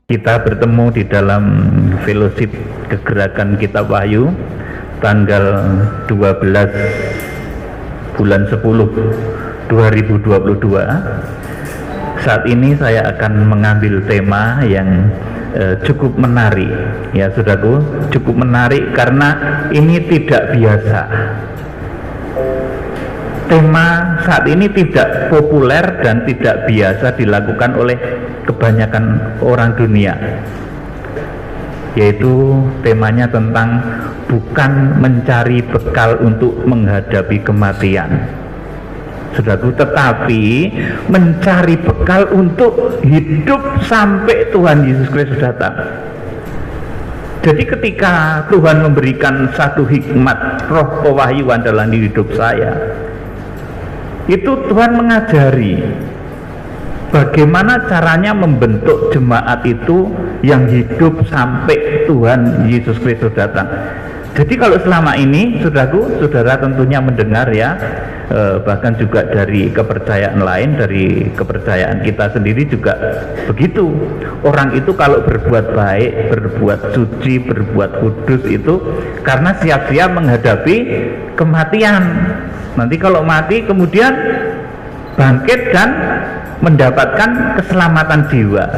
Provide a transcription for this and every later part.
Kita bertemu di dalam fellowship kegerakan Kitab Wahyu tanggal 12 bulan 10 2022. Saat ini saya akan mengambil tema yang cukup menarik, ya saudaraku, cukup menarik karena ini tidak biasa. Tema saat ini tidak populer dan tidak biasa dilakukan oleh kebanyakan orang dunia, yaitu temanya tentang bukan mencari bekal untuk menghadapi kematian, saudaraku, tetapi mencari bekal untuk hidup sampai Tuhan Yesus Kristus datang. Jadi ketika Tuhan memberikan satu hikmat roh pewahyuan dalam hidup saya, itu Tuhan mengajari bagaimana caranya membentuk jemaat itu yang hidup sampai Tuhan Yesus Kristus datang. Jadi kalau selama ini saudaraku, saudara tentunya mendengar ya, bahkan juga dari kepercayaan lain, dari kepercayaan kita sendiri juga begitu. Orang itu kalau berbuat baik, berbuat suci, berbuat kudus itu karena siap-siap menghadapi kematian. Nanti kalau mati kemudian bangkit dan mendapatkan keselamatan jiwa.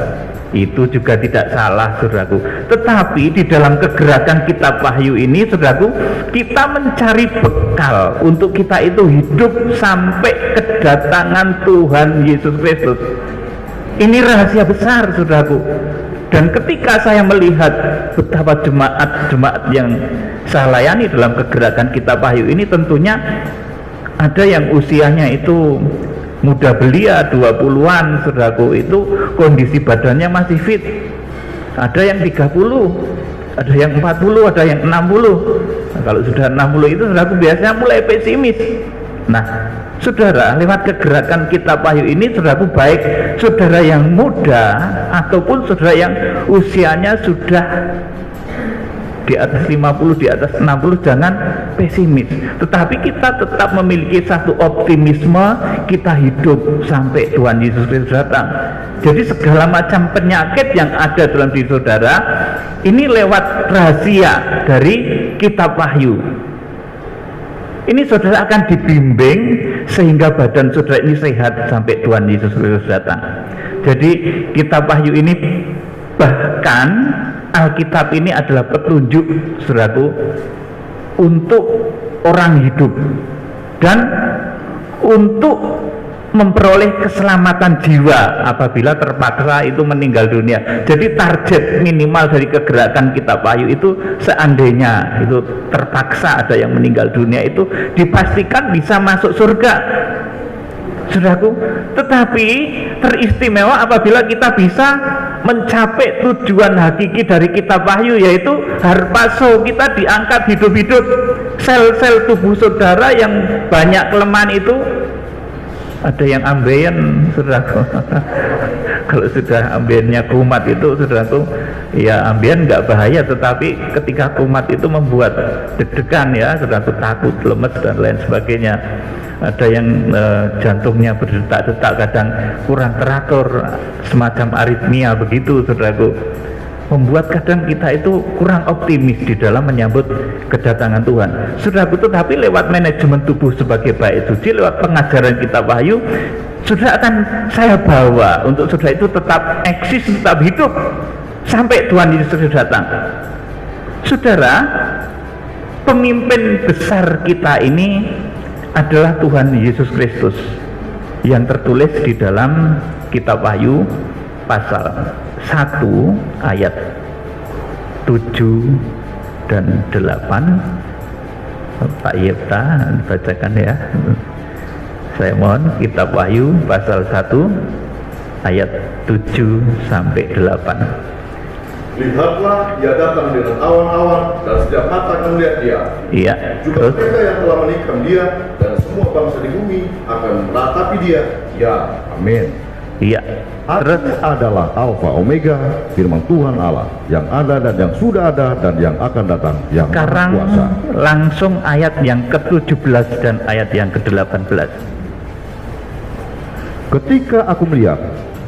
Itu juga tidak salah, saudaraku. Tetapi di dalam kegerakan Kitab Wahyu ini, saudaraku, kita mencari bekal untuk kita itu hidup sampai kedatangan Tuhan Yesus Kristus. Ini rahasia besar, saudaraku. Dan ketika saya melihat betapa jemaat-jemaat yang saya layani dalam kegerakan Kitab Wahyu ini, tentunya ada yang usianya itu muda belia, 20-an, saudaraku, itu kondisi badannya masih fit. Ada yang 30, ada yang 40, ada yang 60. Nah, kalau sudah 60 itu, saudaraku, biasanya mulai pesimis. Nah, saudara, lewat kegerakan Kitab Wahyu ini, saudaraku, baik saudara yang muda ataupun saudara yang usianya sudah di atas 50, di atas 60, jangan pesimis, tetapi kita tetap memiliki satu optimisme, kita hidup sampai Tuhan Yesus Kristus datang. Jadi segala macam penyakit yang ada dalam diri saudara ini lewat rahasia dari Kitab Wahyu ini, saudara akan dibimbing sehingga badan saudara ini sehat sampai Tuhan Yesus Kristus datang. Jadi Kitab Wahyu ini, bahkan Alkitab ini adalah petunjuk, saudaraku, untuk orang hidup dan untuk memperoleh keselamatan jiwa apabila terpaksa itu meninggal dunia. Jadi target minimal dari kegerakan Kitab Wahyu itu, seandainya itu terpaksa ada yang meninggal dunia, itu dipastikan bisa masuk surga, saudaraku. Tetapi teristimewa apabila kita bisa mencapai tujuan hakiki dari Kitab Wahyu, yaitu harpazo, kita diangkat hidup-hidup. Sel-sel tubuh saudara yang banyak kelemahan itu, ada yang ambeien, saudaraku. Kalau sudah ambeien kumat itu, saudaraku, ya ambien nggak bahaya, tetapi ketika kumat itu membuat deg-degan, ya saudaraku, takut, lemes dan lain sebagainya. Ada yang jantungnya berdetak-detak, kadang kurang teratur, semacam aritmia begitu, saudaraku, membuat kadang kita itu kurang optimis di dalam menyambut kedatangan Tuhan, saudaraku. Tetapi lewat manajemen tubuh sebagai bait suci, lewat pengajaran Kitab Wahyu, saudara akan saya bawa untuk saudara itu tetap eksis, tetap hidup sampai Tuhan Yesus datang. Saudara, pemimpin besar kita ini adalah Tuhan Yesus Kristus yang tertulis di dalam Kitab Wahyu pasal 1 ayat 7 dan 8. Pak Yepta bacakan ya, saya mohon. Kitab Wahyu pasal 1 ayat 7 sampai 8. Lihatlah, dia datang dengan awan-awan, dan setiap mata akan melihat dia. Iya. Juga mereka yang telah menikam dia, dan semua bangsa di bumi akan meratapi dia. Ya, amin. Iya. Terus adalah Alfa Omega, firman Tuhan Allah, yang ada dan yang sudah ada dan yang akan datang, yang sekarang Maha Kuasa. langsung ayat yang ke-17 dan ayat yang ke-18. Ketika aku melihat,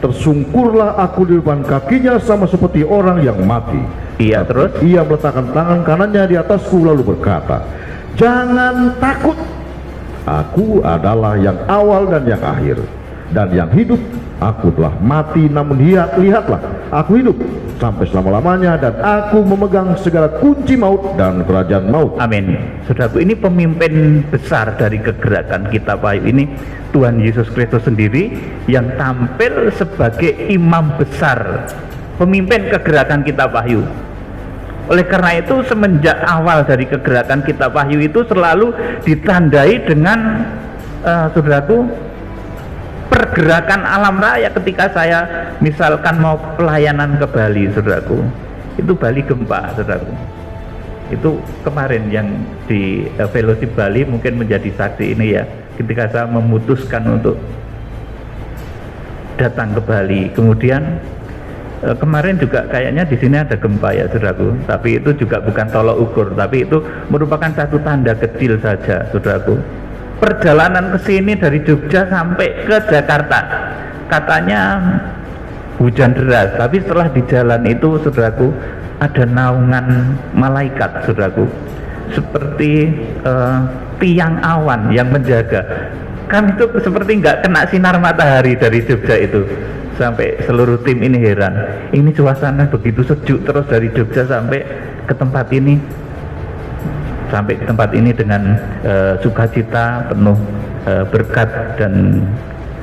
tersungkurlah aku di depan kakinya sama seperti orang yang mati. Iya, terus Ia meletakkan tangan kanannya di atasku lalu berkata, jangan takut, aku adalah yang awal dan yang akhir dan yang hidup. Aku telah mati, namun lihatlah, aku hidup sampai selama-lamanya, dan aku memegang segala kunci maut dan kerajaan maut. amin. Saudaraku, ini pemimpin besar dari kegerakan Kitab Wahyu ini Tuhan Yesus Kristus sendiri yang tampil sebagai imam besar, pemimpin kegerakan Kitab Wahyu. Oleh karena itu, semenjak awal dari kegerakan Kitab Wahyu itu selalu ditandai dengan saudaraku, pergerakan alam raya. Ketika saya misalkan mau pelayanan ke Bali, saudaraku, itu Bali gempa, saudaraku. Itu kemarin yang di Fellowship Bali mungkin menjadi saksi ini ya, ketika saya memutuskan untuk datang ke Bali. Kemudian kemarin juga kayaknya di sini ada gempa ya, saudaraku, tapi itu juga bukan tolok ukur, tapi itu merupakan satu tanda kecil saja, saudaraku. Perjalanan ke sini dari Jogja sampai ke Jakarta katanya hujan deras, tapi setelah di jalan itu, saudaraku, ada naungan malaikat, saudaraku, seperti tiang awan yang menjaga. Kan itu seperti nggak kena sinar matahari dari Jogja itu. Sampai seluruh tim ini heran, ini suasana begitu sejuk terus dari Jogja sampai ke tempat ini. Sampai ke tempat ini dengan sukacita penuh berkat dan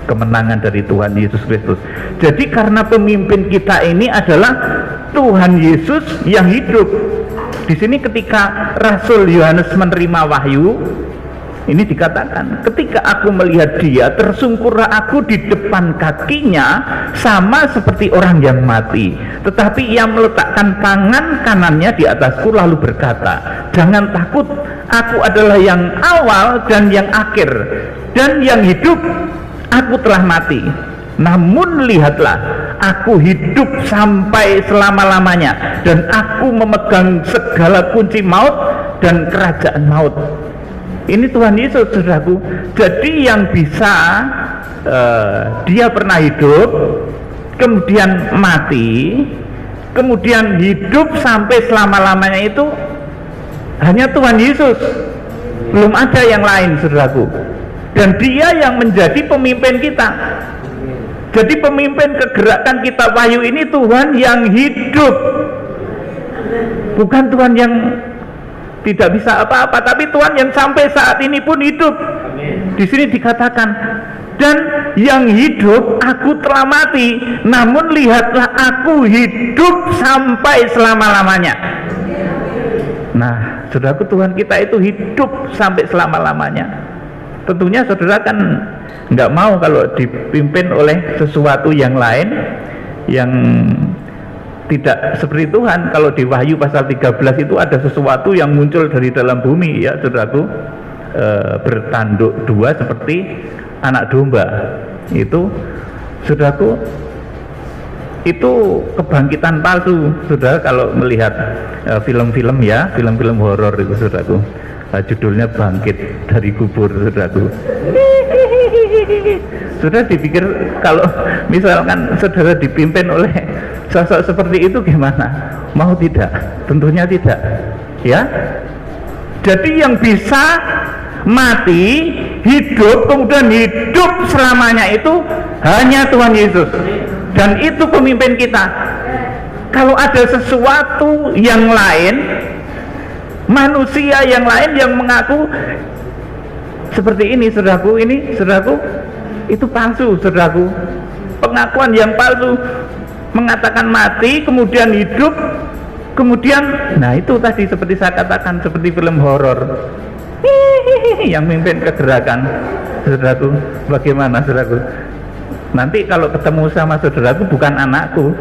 kemenangan dari Tuhan Yesus Kristus. Jadi karena pemimpin kita ini adalah Tuhan Yesus yang hidup. Di sini ketika Rasul Yohanes menerima wahyu, ini dikatakan, ketika aku melihat dia, tersungkurlah aku di depan kakinya sama seperti orang yang mati. Tetapi ia meletakkan tangan kanannya di atasku lalu berkata, jangan takut, aku adalah yang awal dan yang akhir dan yang hidup. Aku telah mati, namun lihatlah, aku hidup sampai selama-lamanya, dan aku memegang segala kunci maut dan kerajaan maut. Ini Tuhan Yesus, saudaraku. Jadi yang bisa dia pernah hidup, kemudian mati, kemudian hidup sampai selama-lamanya itu hanya Tuhan Yesus. Belum ada yang lain, saudaraku. Dan dia yang menjadi pemimpin kita. Jadi pemimpin kegerakan Kitab Wahyu ini Tuhan yang hidup, bukan Tuhan yang tidak bisa apa-apa, tapi Tuhan yang sampai saat ini pun hidup. Di sini dikatakan, dan yang hidup, aku telah mati, namun lihatlah aku hidup sampai selama-lamanya. Nah, saudaraku, Tuhan kita itu hidup sampai selama-lamanya. Tentunya saudara kan nggak mau kalau dipimpin oleh sesuatu yang lain yang tidak seperti Tuhan. Kalau di Wahyu pasal 13 itu ada sesuatu yang muncul dari dalam bumi ya, saudaraku, bertanduk dua seperti anak domba. Itu, saudaraku, itu kebangkitan palsu, saudara. Kalau melihat film-film ya, film-film horor itu, saudaraku, judulnya Bangkit dari Kubur, saudaraku. Saudara dipikir kalau misalkan saudara dipimpin oleh sosok seperti itu gimana? Mau tidak? Tentunya tidak, ya. Jadi yang bisa mati, hidup, kemudian hidup selamanya itu hanya Tuhan Yesus. Dan itu pemimpin kita. Kalau ada sesuatu yang lain, manusia yang lain yang mengaku seperti ini, saudaraku, itu palsu, saudaraku. Pengakuan yang palsu, mengatakan mati, kemudian hidup, kemudian, nah itu tadi seperti saya katakan, seperti film horor. Yang mimpin kegerakan, saudaraku, bagaimana, saudaraku? Nanti kalau ketemu sama saudaraku bukan anakku,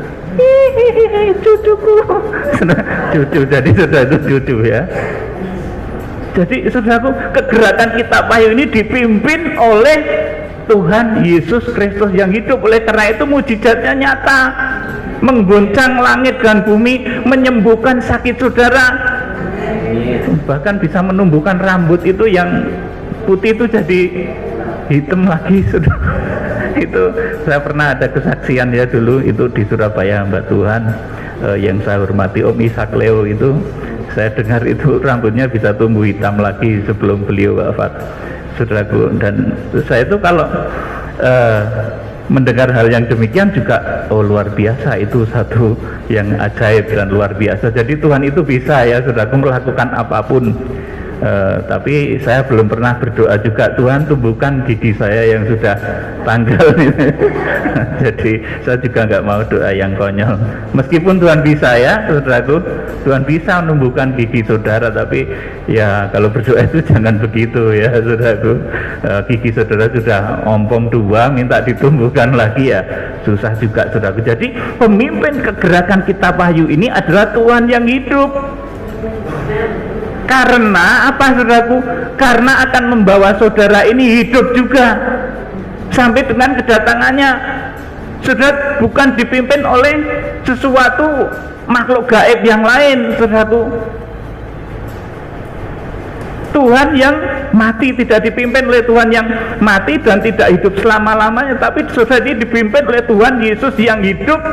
cucuku, cucu, jadi saudara itu cucu ya. Jadi saudaraku, kegerakan Kitab Wahyu ini dipimpin oleh Tuhan Yesus Kristus yang hidup. Oleh karena itu mujizatnya nyata, mengguncang langit dan bumi, menyembuhkan sakit saudara, bahkan bisa menumbuhkan rambut itu yang putih itu jadi hitam lagi sudah. Itu saya pernah ada kesaksian ya dulu itu di Surabaya, Mbak Tuhan, yang saya hormati Om Ishak Leo itu, saya dengar itu rambutnya bisa tumbuh hitam lagi sebelum beliau wafat, saudaraku. Dan saya itu kalau mendengar hal yang demikian juga, oh luar biasa, itu satu yang ajaib dan luar biasa. Jadi Tuhan itu bisa ya saudaraku melakukan apapun. Tapi saya belum pernah berdoa juga, Tuhan tumbuhkan gigi saya yang sudah tanggal. Jadi saya juga nggak mau doa yang konyol. Meskipun Tuhan bisa ya saudaraku, Tuhan bisa menumbuhkan gigi saudara, tapi ya kalau berdoa itu jangan begitu ya saudaraku. Gigi saudara sudah ompong 2, minta ditumbuhkan lagi ya susah juga saudaraku. Jadi pemimpin kegerakan Kitab Wahyu ini adalah Tuhan yang hidup. Karena apa saudaraku? Karena akan membawa saudara ini hidup juga sampai dengan kedatangannya. Saudara bukan dipimpin oleh sesuatu makhluk gaib yang lain, saudaraku. Tuhan yang mati tidak dipimpin oleh Tuhan yang mati dan tidak hidup selama-lamanya, tapi saudara ini dipimpin oleh Tuhan Yesus yang hidup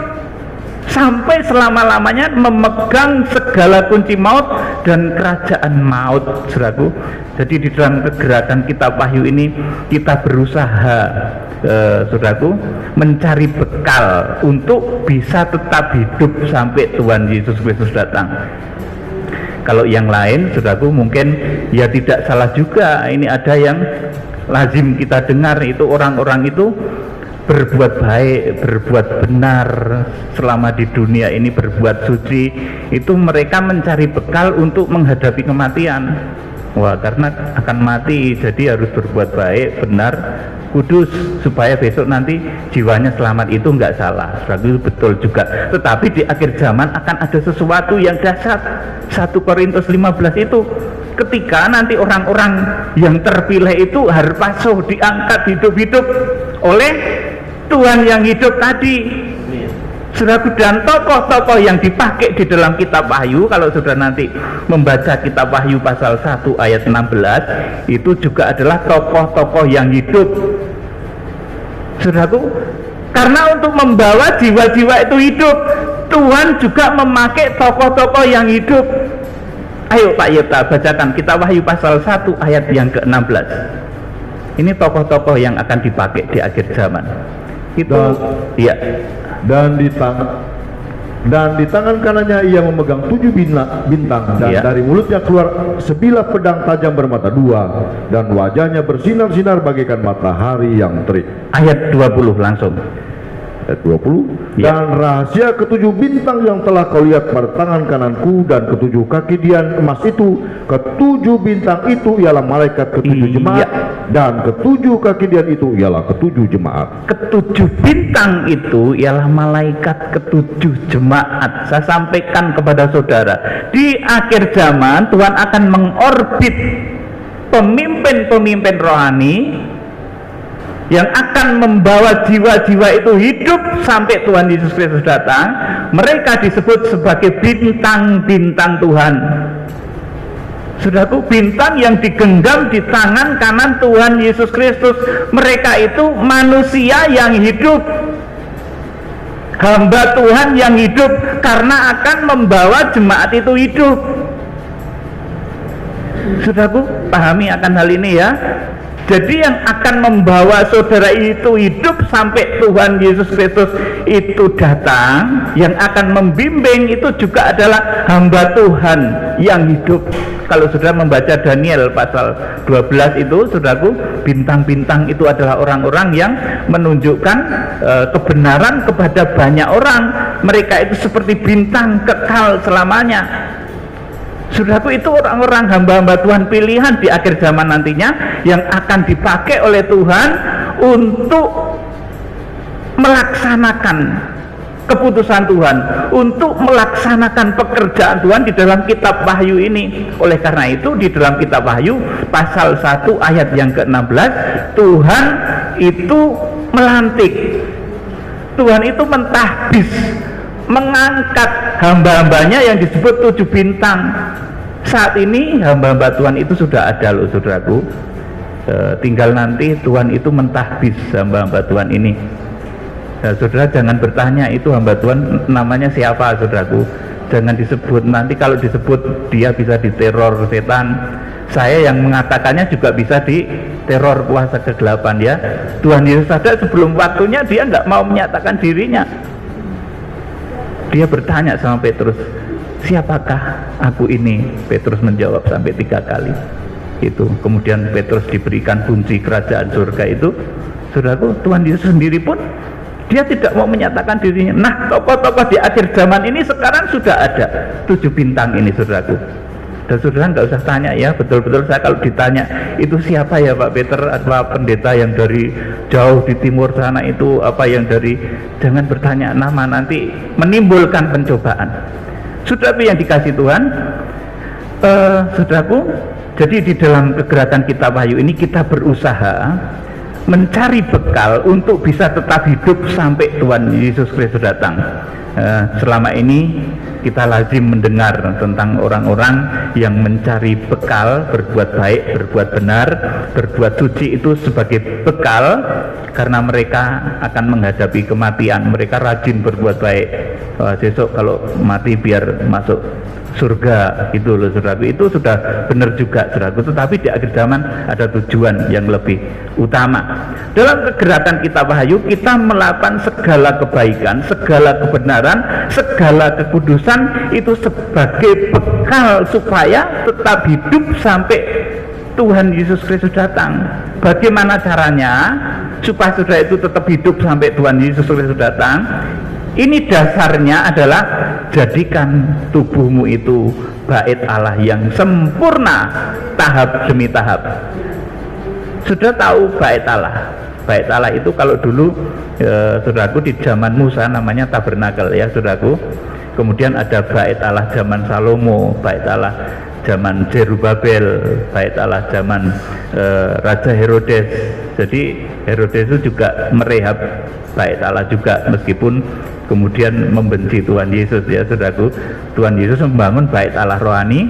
sampai selama-lamanya, memegang segala kunci maut dan kerajaan maut, saudaraku. Jadi di dalam kegerakan Kitab Wahyu ini kita berusaha, saudaraku, mencari bekal untuk bisa tetap hidup sampai Tuhan Yesus Kristus datang. Kalau yang lain, saudaraku, mungkin ya tidak salah juga. Ini ada yang lazim kita dengar, itu orang-orang itu berbuat baik, berbuat benar selama di dunia ini, berbuat suci, itu mereka mencari bekal untuk menghadapi kematian. Wah, karena akan mati, jadi harus berbuat baik, benar, kudus, supaya besok nanti jiwanya selamat. Itu enggak salah, itu betul juga. Tetapi di akhir zaman akan ada sesuatu yang dahsyat. 1 Korintus 15 itu, ketika nanti orang-orang yang terpilih itu harpaso diangkat hidup-hidup oleh Tuhan yang hidup tadi, saudara. Dan tokoh-tokoh yang dipakai di dalam Kitab Wahyu, kalau saudara nanti membaca Kitab Wahyu pasal 1 ayat 16, itu juga adalah tokoh-tokoh yang hidup, saudaraku. Karena untuk membawa jiwa-jiwa itu hidup, Tuhan juga memakai tokoh-tokoh yang hidup. Ayo Pak Yepta bacakan Kitab Wahyu pasal 1 ayat yang ke-16. Ini tokoh-tokoh yang akan dipakai di akhir zaman. Itu ya. Dan di tangan kanannya ia memegang 7 bintang, dan dari mulutnya keluar sebilah pedang tajam bermata 2, dan wajahnya bersinar-sinar bagaikan matahari yang terik. Ayat 20 langsung. Ayat 20, dan rahasia ke-7 bintang yang telah kau lihat pada tangan kananku dan ke-7 kaki dian emas itu, ke-7 bintang itu ialah malaikat ke-7 jemaat, dan ke-7 kaki dian itu ialah ke-7 jemaat. Ke-7 bintang itu ialah malaikat ke-7 jemaat. Saya sampaikan kepada saudara, di akhir zaman Tuhan akan mengorbit pemimpin-pemimpin rohani yang akan membawa jiwa-jiwa itu hidup sampai Tuhan Yesus Kristus datang. Mereka disebut sebagai bintang-bintang Tuhan. Saudaraku, bintang yang digenggam di tangan kanan Tuhan Yesus Kristus. Mereka itu manusia yang hidup, hamba Tuhan yang hidup, karena akan membawa jemaat itu hidup. Saudaraku, pahami akan hal ini ya. Jadi yang akan membawa saudara itu hidup sampai Tuhan Yesus Kristus itu datang, yang akan membimbing itu juga adalah hamba Tuhan yang hidup. Kalau saudara membaca Daniel pasal 12 itu, saudaraku, bintang-bintang itu adalah orang-orang yang menunjukkan kebenaran kepada banyak orang. Mereka itu seperti bintang kekal selamanya. Saudaraku, itu orang-orang hamba-hamba Tuhan pilihan di akhir zaman nantinya, yang akan dipakai oleh Tuhan untuk melaksanakan keputusan Tuhan, untuk melaksanakan pekerjaan Tuhan di dalam Kitab Wahyu ini. Oleh karena itu di dalam Kitab Wahyu pasal 1 ayat yang ke-16, Tuhan itu melantik, Tuhan itu mentahbis, mengangkat hamba-hambanya yang disebut 7 bintang. Saat ini hamba-hamba Tuhan itu sudah ada loh, saudaraku. tinggal nanti Tuhan itu mentahbis hamba-hamba Tuhan ini. Saudara jangan bertanya itu hamba Tuhan namanya siapa, saudaraku. Jangan disebut, nanti kalau disebut dia bisa diteror setan. Saya yang mengatakannya juga bisa diteror kuasa kegelapan ya. Tuhan Yesus ada sebelum waktunya dia nggak mau menyatakan dirinya. Dia bertanya sama Petrus, siapakah aku ini? Petrus menjawab sampai 3 kali. Itu kemudian Petrus diberikan kunci kerajaan surga itu. Saudaraku, Tuhan Yesus sendiri pun dia tidak mau menyatakan dirinya. Nah, tokoh-tokoh di akhir zaman ini sekarang sudah ada 7 bintang ini, saudaraku. Dan saudara nggak usah tanya ya, betul-betul saya kalau ditanya itu siapa ya Pak Peter, apa pendeta yang dari jauh di timur sana itu, apa yang dari, jangan bertanya nama, nanti menimbulkan pencobaan. Saudaraku yang dikasih Tuhan, saudaraku, jadi di dalam kegerakan Kitab Wahyu ini kita berusaha mencari bekal untuk bisa tetap hidup sampai Tuhan Yesus Kristus datang. Selama ini kita lazim mendengar tentang orang-orang yang mencari bekal, berbuat baik, berbuat benar, berbuat suci itu sebagai bekal karena mereka akan menghadapi kematian. Mereka rajin berbuat baik. Besok kalau mati biar masuk surga, itu loh saudaraku. Itu sudah benar juga saudaraku, tetapi di akhir zaman ada tujuan yang lebih utama. Dalam kegerakan Kitab Wahyu kita melakukan segala kebaikan, segala kebenaran, segala kekudusan itu sebagai bekal supaya tetap hidup sampai Tuhan Yesus Kristus datang. Bagaimana caranya supaya saudara itu tetap hidup sampai Tuhan Yesus Kristus datang? Ini dasarnya adalah jadikan tubuhmu itu bait Allah yang sempurna tahap demi tahap. Sudah tahu bait Allah? Bait Allah itu kalau dulu saudaraku di zaman Musa namanya tabernakel ya saudaraku. Kemudian ada bait Allah zaman Salomo, bait Allah zaman Zerubabel, bait Allah zaman Raja Herodes. Jadi Herodes itu juga merehab bait Allah juga, meskipun kemudian membenci Tuhan Yesus ya saudaraku. Tuhan Yesus membangun bait Allah rohani,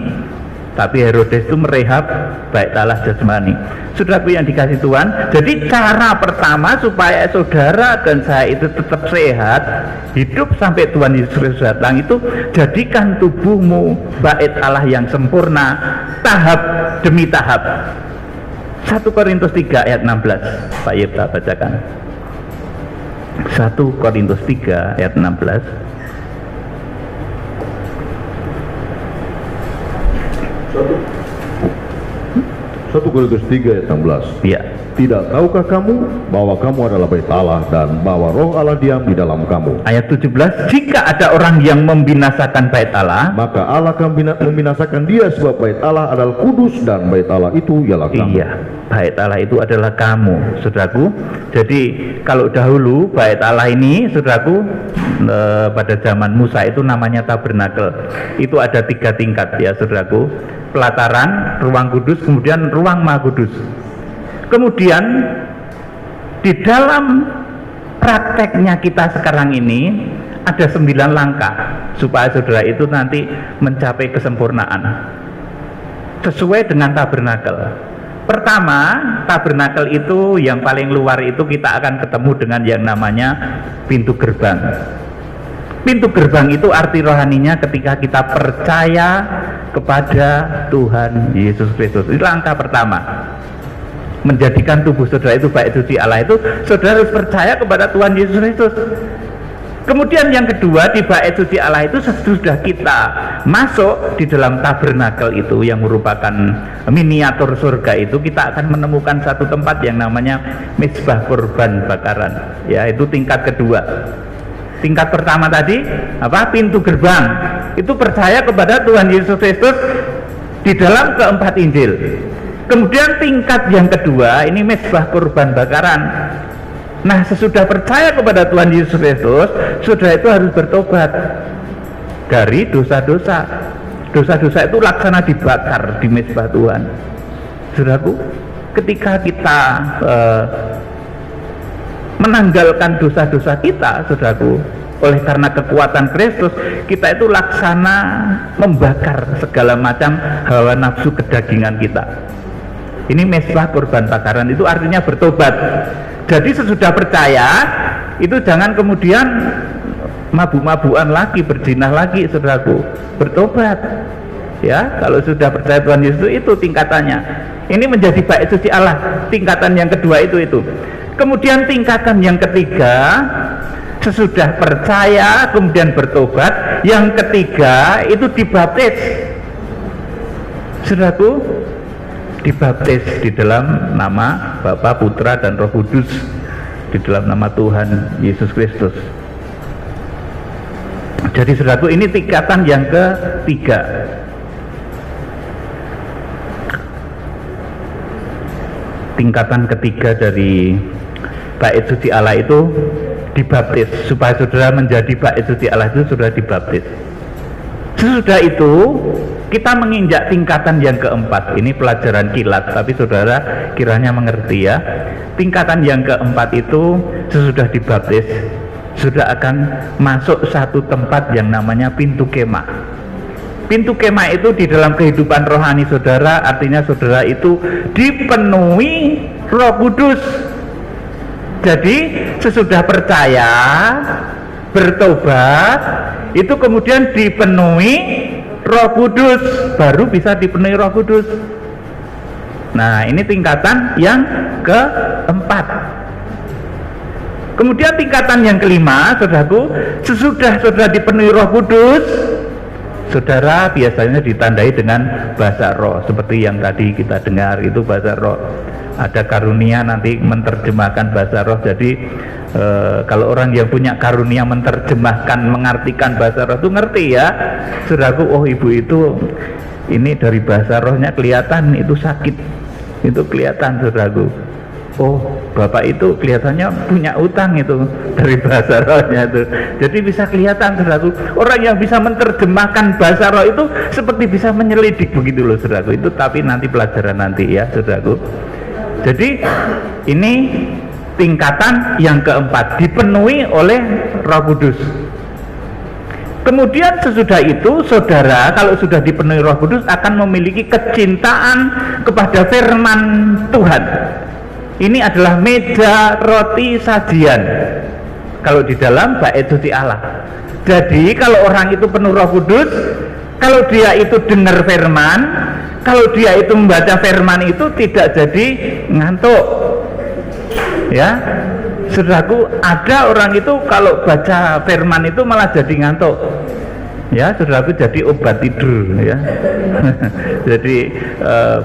tapi Herodes itu merehab bait Allah jasmani. Saudaraku yang dikasih Tuhan, jadi cara pertama supaya saudara dan saya itu tetap sehat, hidup sampai Tuhan Yesus Kristus datang itu jadikan tubuhmu bait Allah yang sempurna tahap demi tahap. 1 Korintus 3 ayat 16 Pak Yipta bacakan. 1 Korintus 3 ayat 16. 1 Korintus 3 ayat 16. Ya. Tidak tahukah kamu bahwa kamu adalah bait Allah dan bahwa Roh Allah diam di dalam kamu? Ayat 17, jika ada orang yang membinasakan bait Allah, maka Allah akan membinasakan dia, sebab bait Allah adalah kudus dan bait Allah itu ialah kamu. iya, bait Allah itu adalah kamu, saudaraku. Jadi kalau dahulu bait Allah ini, saudaraku, pada zaman Musa itu namanya tabernakel. Itu ada 3 tingkat ya, saudaraku. Pelataran, ruang kudus, kemudian ruang maha kudus. Kemudian di dalam prakteknya kita sekarang ini ada 9 langkah supaya saudara itu nanti mencapai kesempurnaan sesuai dengan tabernakel. Pertama, tabernakel itu yang paling luar itu kita akan ketemu dengan yang namanya pintu gerbang. Pintu gerbang itu arti rohaninya ketika kita percaya kepada Tuhan Yesus Kristus. Itu langkah pertama. Menjadikan tubuh saudara itu bait suci Allah itu, saudara harus percaya kepada Tuhan Yesus Kristus. Kemudian yang kedua, di bait suci Allah itu sesudah kita masuk di dalam tabernakel itu yang merupakan miniatur surga itu, kita akan menemukan satu tempat yang namanya mezbah kurban bakaran. Ya, itu tingkat kedua. Tingkat pertama tadi apa? Pintu gerbang. Itu percaya kepada Tuhan Yesus Kristus di dalam keempat Injil. Kemudian tingkat yang kedua ini mezbah kurban bakaran. Nah, sesudah percaya kepada Tuhan Yesus Kristus, saudara itu harus bertobat dari dosa-dosa. Dosa-dosa itu laksana dibakar di mezbah Tuhan. Saudaraku, ketika kita menanggalkan dosa-dosa kita, saudaraku, oleh karena kekuatan Kristus, kita itu laksana membakar segala macam hawa nafsu kedagingan kita. Ini mezbah korban bakaran itu artinya bertobat. Jadi sesudah percaya itu jangan kemudian mabuk-mabukan lagi, berzina lagi, saudaraku. Bertobat. Ya, kalau sudah percaya Tuhan Yesus itu tingkatannya. Ini menjadi bait suci Allah. Tingkatan yang kedua itu. Kemudian tingkatan yang ketiga, sesudah percaya kemudian bertobat, yang ketiga itu dibaptis. Saudaraku, dibaptis di dalam nama Bapa, Putra dan Roh Kudus, di dalam nama Tuhan Yesus Kristus. Jadi saudaraku, ini tingkatan yang ketiga. Tingkatan ketiga dari bait suci Allah itu dibaptis. Supaya saudara menjadi bait suci Allah itu sudah dibaptis. Sesudah itu kita menginjak tingkatan yang keempat. Ini pelajaran kilat, tapi saudara kiranya mengerti ya. Tingkatan yang keempat itu sesudah dibaptis, sudah akan masuk satu tempat yang namanya pintu kemah. Pintu kemah itu di dalam kehidupan rohani saudara, artinya saudara itu dipenuhi Roh Kudus. Jadi sesudah percaya, bertobat, itu kemudian dipenuhi Roh Kudus, baru bisa dipenuhi Roh Kudus. Nah, ini tingkatan yang keempat. Kemudian tingkatan yang kelima, saudaraku, sesudah saudara dipenuhi Roh Kudus, saudara biasanya ditandai dengan bahasa roh, seperti yang tadi kita dengar itu bahasa roh. Ada karunia nanti menerjemahkan bahasa roh. Jadi kalau orang yang punya karunia menerjemahkan, mengartikan bahasa roh itu ngerti ya, saudaraku. Oh, ibu itu ini dari bahasa rohnya kelihatan itu sakit, itu kelihatan, saudaraku. Oh, bapak itu kelihatannya punya utang itu dari bahasa rohnya itu. Jadi bisa kelihatan, saudaraku. Orang yang bisa menerjemahkan bahasa roh itu seperti bisa menyelidik begitu loh, saudaraku. Itu tapi nanti pelajaran nanti ya, saudaraku. Jadi ini tingkatan yang keempat, dipenuhi oleh Roh Kudus. Kemudian sesudah itu saudara kalau sudah dipenuhi Roh Kudus akan memiliki kecintaan kepada firman Tuhan. Ini adalah meja roti sajian kalau di dalam bait suci Allah. Jadi kalau orang itu penuh Roh Kudus, kalau dia itu dengar firman, kalau dia itu membaca firman itu tidak jadi ngantuk. Ya, saudaraku, ada orang itu kalau baca firman itu malah jadi ngantuk. Ya, saudaraku, jadi obat tidur ya. Jadi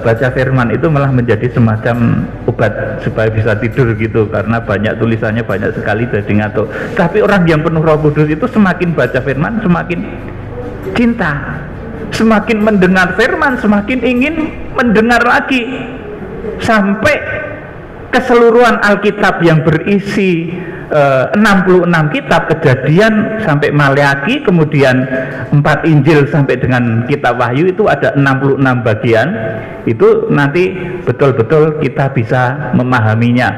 baca firman itu malah menjadi semacam obat supaya bisa tidur gitu, karena banyak tulisannya banyak sekali jadi ngantuk. Tapi orang yang penuh Roh Kudus itu semakin baca firman semakin cinta, semakin mendengar firman semakin ingin mendengar lagi, sampai keseluruhan Alkitab yang berisi 66 kitab, Kejadian sampai Maleaki, kemudian 4 Injil sampai dengan kitab Wahyu, itu ada 66 bagian. Itu nanti betul-betul kita bisa memahaminya.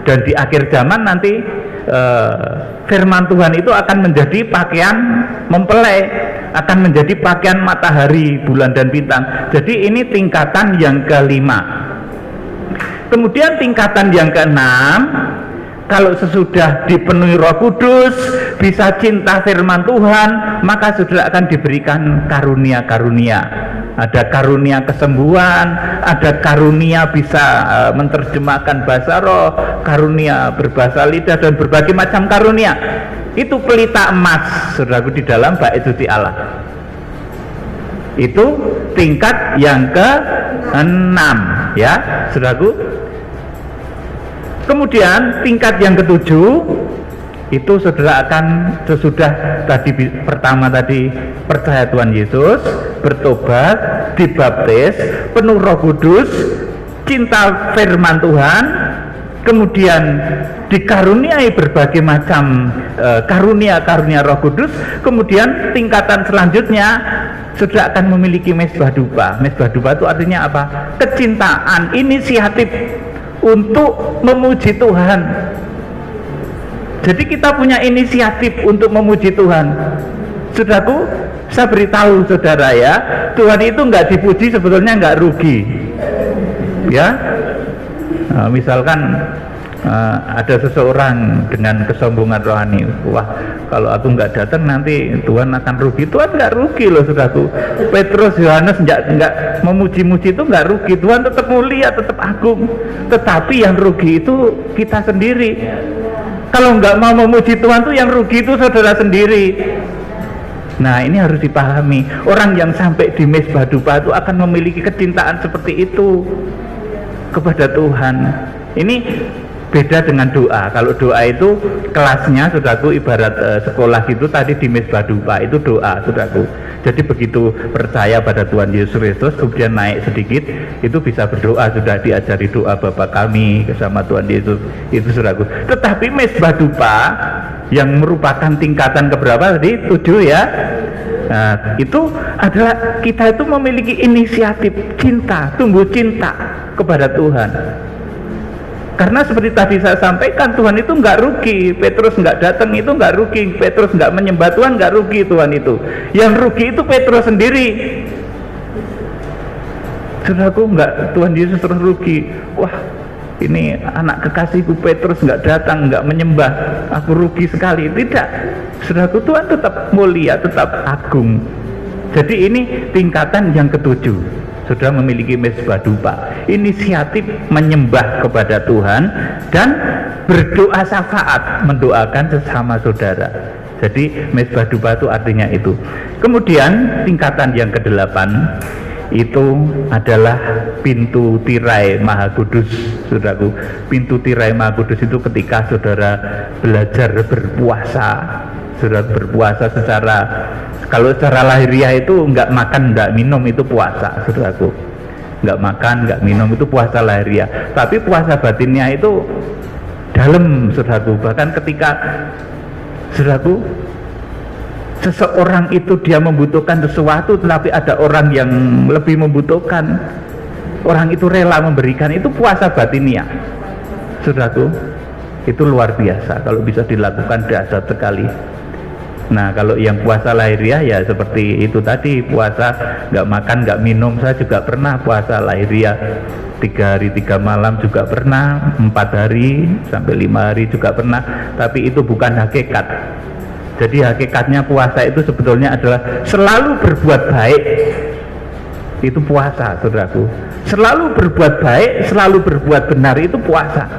Dan di akhir zaman nanti firman Tuhan itu akan menjadi pakaian mempelai, akan menjadi pakaian matahari, bulan dan bintang. Jadi ini tingkatan yang kelima. Kemudian tingkatan yang keenam, kalau sesudah dipenuhi Roh Kudus, bisa cinta firman Tuhan, maka saudara akan diberikan karunia-karunia. Ada karunia kesembuhan, ada karunia bisa menerjemahkan bahasa roh, karunia berbahasa lidah, dan berbagai macam karunia. Itu pelita emas, saudaraku, di dalam bait suci Allah. Itu tingkat yang ke-6 ya, saudaraku. Kemudian tingkat yang ke-7 itu saudara akan sesudah tadi pertama tadi percaya Tuhan Yesus, bertobat, dibaptis, penuh Roh Kudus, cinta firman Tuhan, kemudian dikaruniai berbagai macam karunia-karunia Roh Kudus. Kemudian tingkatan selanjutnya sudah akan memiliki mezbah dupa. Mezbah dupa itu artinya apa? Kecintaan, inisiatif untuk memuji Tuhan. Jadi kita punya inisiatif untuk memuji Tuhan. Saudaraku, saya beritahu saudara ya, Tuhan itu nggak dipuji sebetulnya nggak rugi. ya. Misalkan ada seseorang dengan kesombongan rohani, wah kalau aku nggak datang nanti Tuhan akan rugi. Tuhan nggak rugi loh saudaraku. Petrus, Yohanes nggak memuji-muji itu nggak rugi. Tuhan tetap mulia, tetap agung. Tetapi yang rugi itu kita sendiri. Kalau nggak mau memuji Tuhan tuh yang rugi itu saudara sendiri. Nah ini harus dipahami. Orang yang sampai di mezbah dupa itu akan memiliki kecintaan seperti itu kepada Tuhan. Ini beda dengan doa. Kalau doa itu kelasnya saudaraku ibarat sekolah gitu, tadi di mezbah dupa itu doa saudaraku. Jadi begitu percaya pada Tuhan Yesus Kristus kemudian naik sedikit itu bisa berdoa, sudah diajari doa Bapa kami bersama Tuhan Yesus itu saudaraku. Tetapi mezbah dupa yang merupakan tingkatan keberapa tadi? 7 ya. Nah, itu adalah kita itu memiliki inisiatif cinta, tumbuh cinta kepada Tuhan. Karena seperti tadi saya sampaikan, Tuhan itu nggak rugi. Petrus nggak datang itu nggak rugi. Petrus nggak menyembah Tuhan nggak rugi Tuhan itu. Yang rugi itu Petrus sendiri. Saudaraku, nggak Tuhan Yesus terus rugi. Wah, ini anak kekasihku Petrus nggak datang, nggak menyembah, aku rugi sekali. Tidak, saudaraku, Tuhan tetap mulia, tetap agung. Jadi ini tingkatan yang ke-7. Sudah memiliki mezbah dupa, inisiatif menyembah kepada Tuhan dan berdoa syafaat, mendoakan sesama saudara. Jadi mezbah dupa itu artinya itu. Kemudian tingkatan yang ke-8 itu adalah pintu tirai Maha Kudus, saudaraku. Pintu tirai Maha Kudus itu ketika saudara belajar berpuasa. Saudara berpuasa secara, kalau secara lahiriah itu nggak makan nggak minum itu puasa saudaraku, nggak makan nggak minum itu puasa lahiriah. Tapi puasa batinnya itu dalam saudaraku. Bahkan ketika saudaraku seseorang itu dia membutuhkan sesuatu tetapi ada orang yang lebih membutuhkan, orang itu rela memberikan, itu puasa batinnya saudaraku. Itu luar biasa kalau bisa dilakukan, dahsyat sekali. Nah kalau yang puasa lahiriah ya seperti itu tadi, puasa nggak makan nggak minum. Saya juga pernah puasa lahiriah 3 hari 3 malam juga pernah, 4 hari sampai 5 hari juga pernah. Tapi itu bukan hakikat. Jadi hakikatnya puasa itu sebetulnya adalah selalu berbuat baik. Itu puasa saudaraku. Selalu berbuat baik, selalu berbuat benar, itu puasa.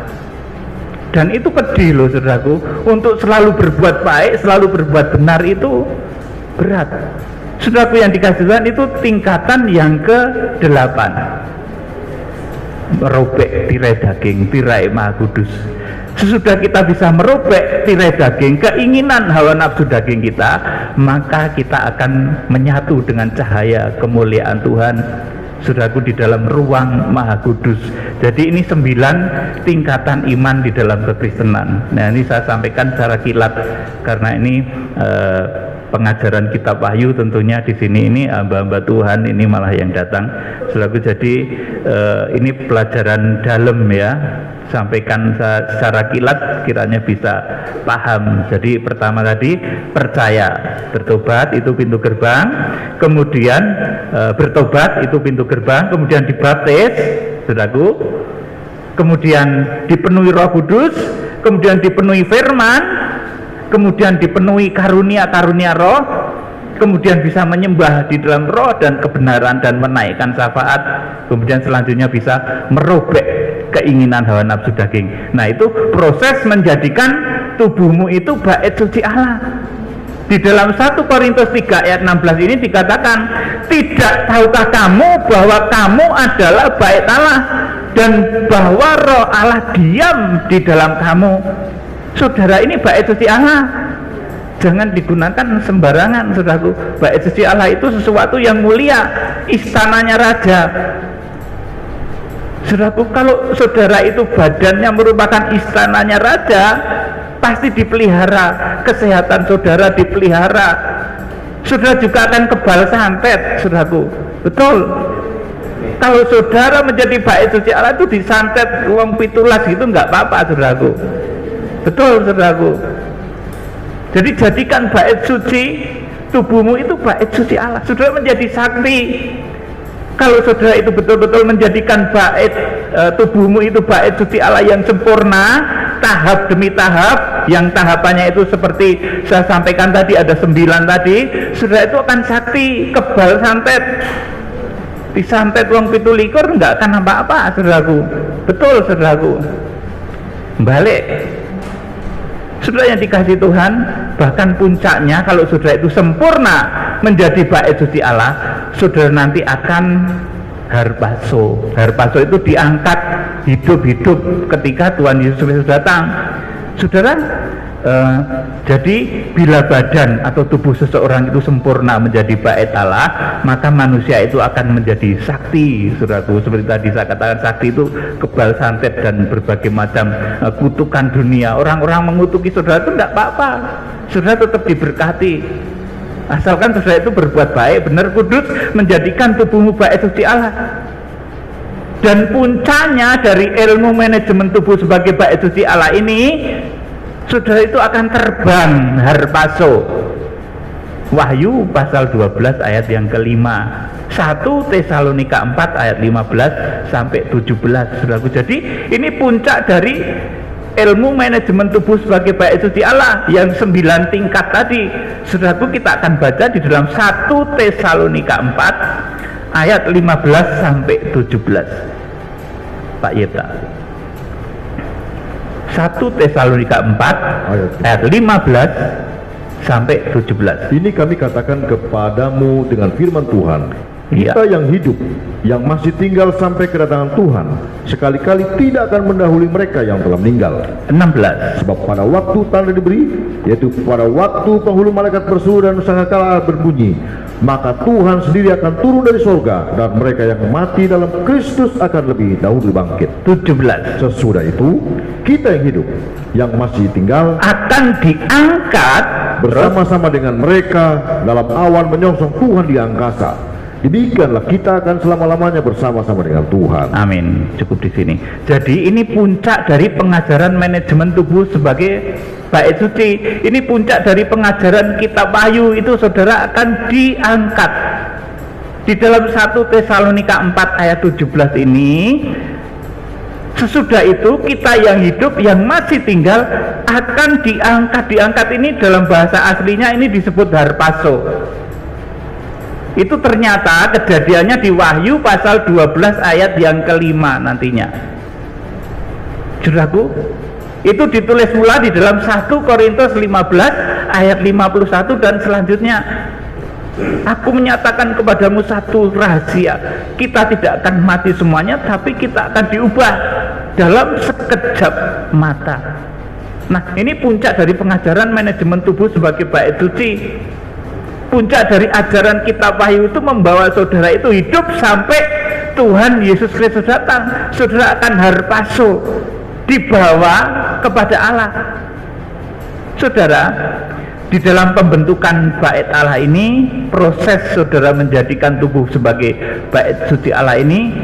Dan itu pedih loh saudaraku. Untuk selalu berbuat baik, selalu berbuat benar itu berat. Saudaraku yang dikasih Tuhan, itu tingkatan yang ke-8. Merobek tirai daging, tirai Maha Kudus. Sesudah kita bisa merobek tirai daging, keinginan hawa nafsu daging kita, maka kita akan menyatu dengan cahaya kemuliaan Tuhan, saudaraku, di dalam ruang Maha Kudus. Jadi ini 9 tingkatan iman di dalam kekristenan. Nah ini saya sampaikan secara kilat karena ini pengajaran kitab Wahyu tentunya di sini ini hamba-hamba Tuhan ini malah yang datang, saudaraku. Jadi ini pelajaran dalam ya. Sampaikan secara kilat kiranya bisa paham. Jadi pertama tadi percaya, bertobat itu pintu gerbang, kemudian bertobat itu pintu gerbang, kemudian dibaptis saudaraku, kemudian dipenuhi Roh Kudus, kemudian dipenuhi firman, kemudian dipenuhi karunia-karunia roh, kemudian bisa menyembah di dalam roh dan kebenaran dan menaikkan syafaat, kemudian selanjutnya bisa merobek keinginan hawa nafsu daging. Nah itu proses menjadikan tubuhmu itu bait suci Allah. Di dalam 1 Korintus 3 ayat 16 ini dikatakan, tidak tahukah kamu bahwa kamu adalah bait Allah dan bahwa roh Allah diam di dalam kamu. Saudara, ini bait suci Allah. Jangan digunakan sembarangan saudaraku. Bait suci Allah itu sesuatu yang mulia, istananya raja. Saudaraku, kalau saudara itu badannya merupakan istananya raja, pasti dipelihara, kesehatan saudara dipelihara. Saudara juga akan kebal santet, saudaraku. Betul. Kalau saudara menjadi bait suci Allah itu disantet uang pitulas gitu nggak apa-apa, saudaraku. Betul, saudaraku. Jadi jadikan bait suci tubuhmu itu bait suci Allah. Saudara menjadi sakti. Kalau saudara itu betul-betul menjadikan bait tubuhmu itu bait suci Allah yang sempurna, tahap demi tahap, yang tahapannya itu seperti saya sampaikan tadi, ada 9 tadi, saudara itu akan sakti, kebal santet. Disantet wong 17 enggak akan apa-apa, saudaraku. Betul, saudaraku. Balik. Saudara yang dikasihi Tuhan, bahkan puncaknya kalau saudara itu sempurna menjadi bait suci Allah, saudara nanti akan harpaso. Harpaso itu diangkat hidup-hidup ketika Tuhan Yesus Kristus datang. Saudara, jadi bila badan atau tubuh seseorang itu sempurna menjadi bait Allah, maka manusia itu akan menjadi sakti, saudaraku. Seperti tadi saya katakan, sakti itu kebal santet dan berbagai macam kutukan dunia. Orang-orang mengutuki saudara itu tidak apa-apa, saudara tetap diberkati. Asalkan saudara itu berbuat baik, benar, kudus, menjadikan tubuhmu bait suci Allah. Dan puncaknya dari ilmu manajemen tubuh sebagai bait suci Allah ini, saudara itu akan terbang harpaso. Wahyu pasal 12 ayat yang kelima, 1 Tesalonika 4 ayat 15 sampai 17, saudaraku. Jadi ini puncak dari ilmu manajemen tubuh sebagai bait suci Allah yang 9 tingkat tadi, saudaraku. Kita akan baca di dalam 1 Tesalonika 4 ayat 15 sampai 17. Pak Yeta, 1 Tesalonika 4 ayat 15 sampai 17. Ini kami katakan kepadamu dengan firman Tuhan, kita yang hidup, yang masih tinggal sampai kedatangan Tuhan, sekali-kali tidak akan mendahului mereka yang telah meninggal. 16. Sebab pada waktu tanda diberi, yaitu pada waktu penghulu malaikat berseru dan sangkakala berbunyi, maka Tuhan sendiri akan turun dari sorga, dan mereka yang mati dalam Kristus akan lebih dahulu bangkit. 17. Sesudah itu, kita yang hidup, yang masih tinggal, akan diangkat bersama-sama dengan mereka dalam awan menyongsong Tuhan di angkasa. Demikianlah kita akan selama-lamanya bersama-sama dengan Tuhan. Amin. Cukup di sini. Jadi ini puncak dari pengajaran manajemen tubuh sebagai bait suci. Ini puncak dari pengajaran kitab Wahyu, itu saudara akan diangkat. Di dalam 1 Tesalonika 4 ayat 17 ini, sesudah itu kita yang hidup, yang masih tinggal akan diangkat. Diangkat ini dalam bahasa aslinya ini disebut harpaso. Itu ternyata kejadiannya di Wahyu pasal 12 ayat yang kelima nantinya. Saudaraku, itu ditulis pula di dalam 1 Korintus 15 ayat 51 dan selanjutnya. Aku menyatakan kepadamu satu rahasia, kita tidak akan mati semuanya, tapi kita akan diubah dalam sekejap mata. Nah, ini puncak dari pengajaran manajemen tubuh sebagai bait suci. Puncak dari ajaran kitab Wahyu itu membawa saudara itu hidup sampai Tuhan Yesus Kristus datang. Saudara akan harpaso, dibawa kepada Allah. Saudara, di dalam pembentukan bait Allah ini, proses saudara menjadikan tubuh sebagai bait suci Allah ini,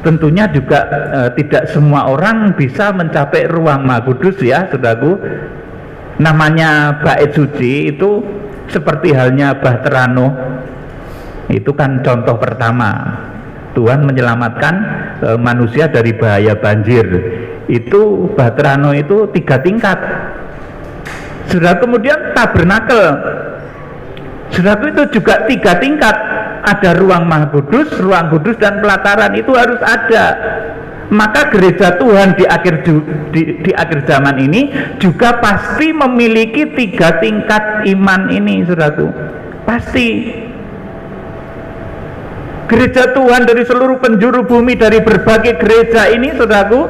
tentunya juga tidak semua orang bisa mencapai ruang Maha Kudus, ya saudaraku. Namanya bait suci itu seperti halnya bahtera Nuh, itu kan contoh pertama Tuhan menyelamatkan manusia dari bahaya banjir. Itu bahtera Nuh itu 3 tingkat. Sudah, kemudian tabernakel, sudah, itu juga 3 tingkat. Ada ruang Maha Kudus, ruang kudus, dan pelataran, itu harus ada. Maka gereja Tuhan di akhir zaman ini juga pasti memiliki 3 tingkat iman ini, saudaraku. Pasti. Gereja Tuhan dari seluruh penjuru bumi, dari berbagai gereja ini, saudaraku,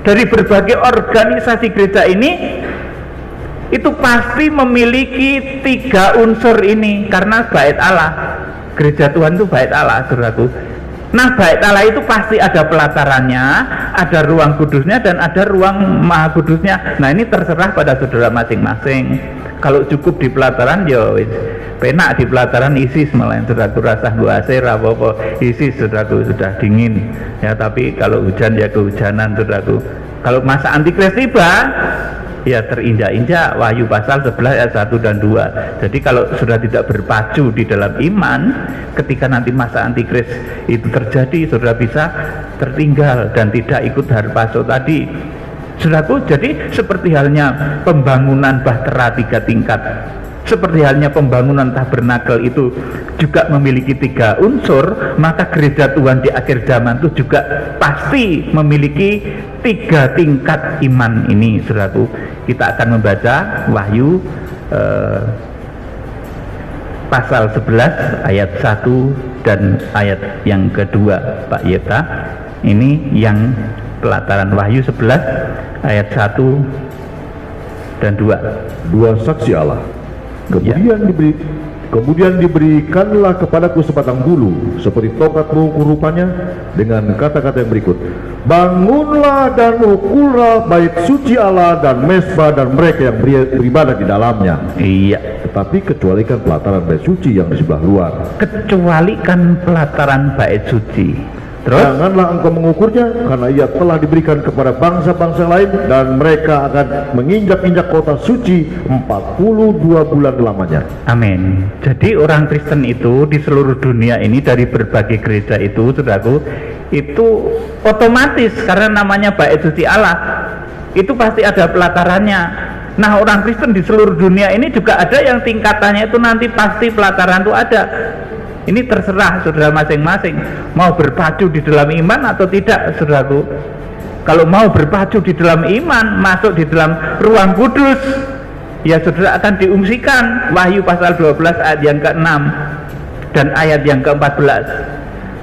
dari berbagai organisasi gereja ini, itu pasti memiliki 3 unsur ini, karena bait Allah. Gereja Tuhan itu bait Allah, saudaraku. Nah, bait Allah itu pasti ada pelatarannya, ada ruang kudusnya, dan ada ruang Maha Kudusnya. Nah, ini terserah pada saudara masing-masing. Kalau cukup di pelataran, ya penak di pelataran ISIS, malah saudaraku, rasa guase rapopo ISIS, saudaraku, sudah dingin ya. Tapi kalau hujan ya kehujanan, saudaraku. Kalau masa antikris tiba, ya terinjak-injak. Wahyu pasal 11 ayat 1 dan 2. Jadi kalau sudah tidak berpacu di dalam iman, ketika nanti masa antikris itu terjadi, sudah bisa tertinggal dan tidak ikut harpazo tadi. Saudaraku, jadi seperti halnya pembangunan bahtera 3 tingkat, seperti halnya pembangunan tabernakel itu juga memiliki 3 unsur, maka gereja Tuhan di akhir zaman itu juga pasti memiliki 3 tingkat iman ini. Saudaraku, kita akan membaca Wahyu pasal 11 ayat 1 dan ayat yang kedua, Pak Yeta. Ini yang pelataran Wahyu 11 ayat 1 dan 2. 2 saksi Allah. Kemudian diberikanlah kepadaku sebatang bulu seperti tongkat mengukur rupanya, dengan kata-kata yang berikut: bangunlah dan ukurlah bait suci Allah dan mezbah dan mereka yang beribadah di dalamnya. Iya. Tetapi kecualikan pelataran bait suci yang di sebelah luar. Kecualikan pelataran bait suci. Terus? Janganlah engkau mengukurnya, karena ia telah diberikan kepada bangsa-bangsa lain, dan mereka akan menginjak-injak kota suci 42 bulan lamanya. Amin. Jadi orang Kristen itu di seluruh dunia ini, dari berbagai gereja itu, saudaraku, itu otomatis karena namanya bait suci Allah, itu pasti ada pelatarannya. Nah, orang Kristen di seluruh dunia ini juga ada yang tingkatannya itu nanti pasti pelataran itu ada. Ini terserah saudara masing-masing mau berpacu di dalam iman atau tidak, saudaraku. Kalau mau berpacu di dalam iman, masuk di dalam ruang kudus, ya saudara akan diungsikan. Wahyu pasal 12 ayat yang ke-6 dan ayat yang ke-14.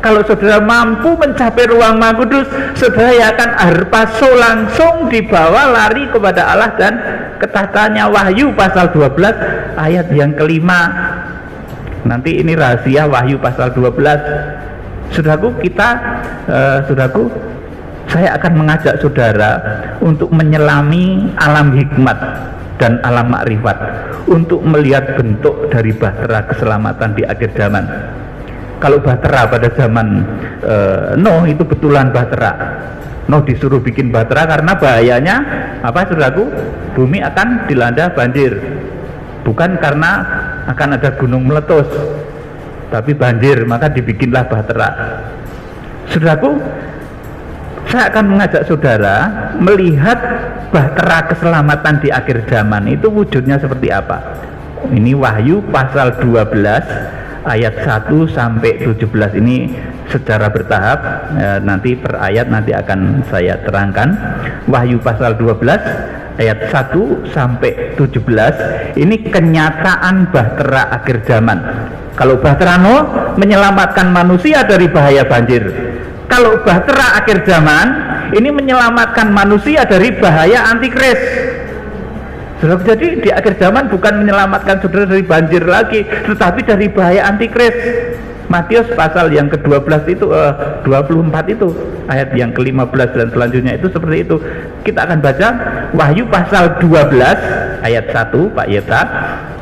Kalau saudara mampu mencapai ruang maha kudus, saudara ya akan harpazo langsung dibawa lari kepada Allah dan ketahtanya. Wahyu pasal 12 ayat yang ke-5. Nanti ini rahasia Wahyu pasal 12. Saudaraku, saudaraku, saya akan mengajak saudara untuk menyelami alam hikmat dan alam makrifat, untuk melihat bentuk dari bahtera keselamatan di akhir zaman. Kalau bahtera pada zaman Nuh itu betulan bahtera. Nuh disuruh bikin bahtera karena bahayanya apa, saudaraku? Bumi akan dilanda banjir. Bukan karena akan ada gunung meletus, tapi banjir, maka dibikinlah bahtera. Saudaraku, saya akan mengajak saudara melihat bahtera keselamatan di akhir zaman itu wujudnya seperti apa. Ini Wahyu pasal 12 ayat 1 sampai 17. Ini secara bertahap, nanti per ayat nanti akan saya terangkan. Wahyu pasal 12 ayat 1 sampai 17. Ini kenyataan bahtera akhir zaman. Kalau bahtera Nuh menyelamatkan manusia dari bahaya banjir. Kalau bahtera akhir zaman ini menyelamatkan manusia dari bahaya antikris. Jadi di akhir zaman bukan menyelamatkan saudara dari banjir lagi, tetapi dari bahaya antikris. Matius pasal yang ke-12 itu 24 itu ayat yang ke-15 dan selanjutnya itu seperti itu. Kita akan baca Wahyu pasal 12 ayat 1, Pak Yeta.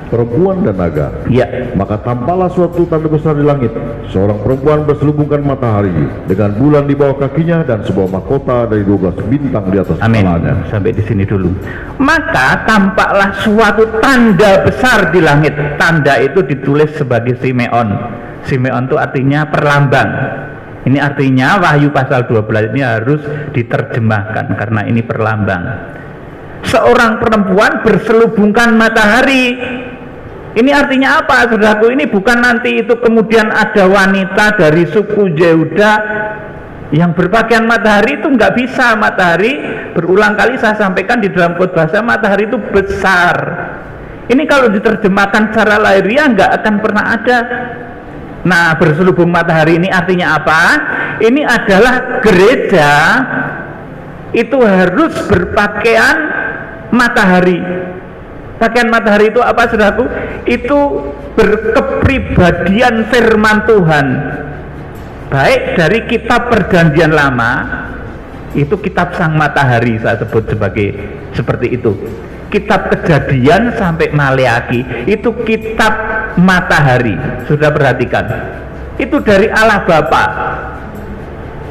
Perempuan dan naga. Ya. Maka tampaklah suatu tanda besar di langit, seorang perempuan berselubungkan matahari dengan bulan di bawah kakinya dan sebuah mahkota dari 12 bintang di atas kepalanya. Sampai di sini dulu. Maka tampaklah suatu tanda besar di langit. Tanda itu ditulis sebagai Simeon. Simeon itu artinya perlambang. Ini artinya Wahyu pasal 12 ini harus diterjemahkan karena ini perlambang. Seorang perempuan berselubungkan matahari. Ini artinya apa, saudaraku? Ini bukan nanti itu kemudian ada wanita dari suku Yehuda yang berpakaian matahari, itu nggak bisa. Matahari, berulang kali saya sampaikan di dalam khotbah saya, matahari itu besar. Ini kalau diterjemahkan secara lahiriah nggak akan pernah ada. Nah, berselubung matahari ini artinya apa? Ini adalah gereja itu harus berpakaian matahari. Pakaian matahari itu apa, saudaraku? Itu berkepribadian firman Tuhan. Baik dari kitab Perjanjian Lama, itu kitab Sang Matahari saya sebut sebagai seperti itu. Kitab Kejadian sampai Maleaki itu kitab matahari. Sudah perhatikan, itu dari Allah Bapa,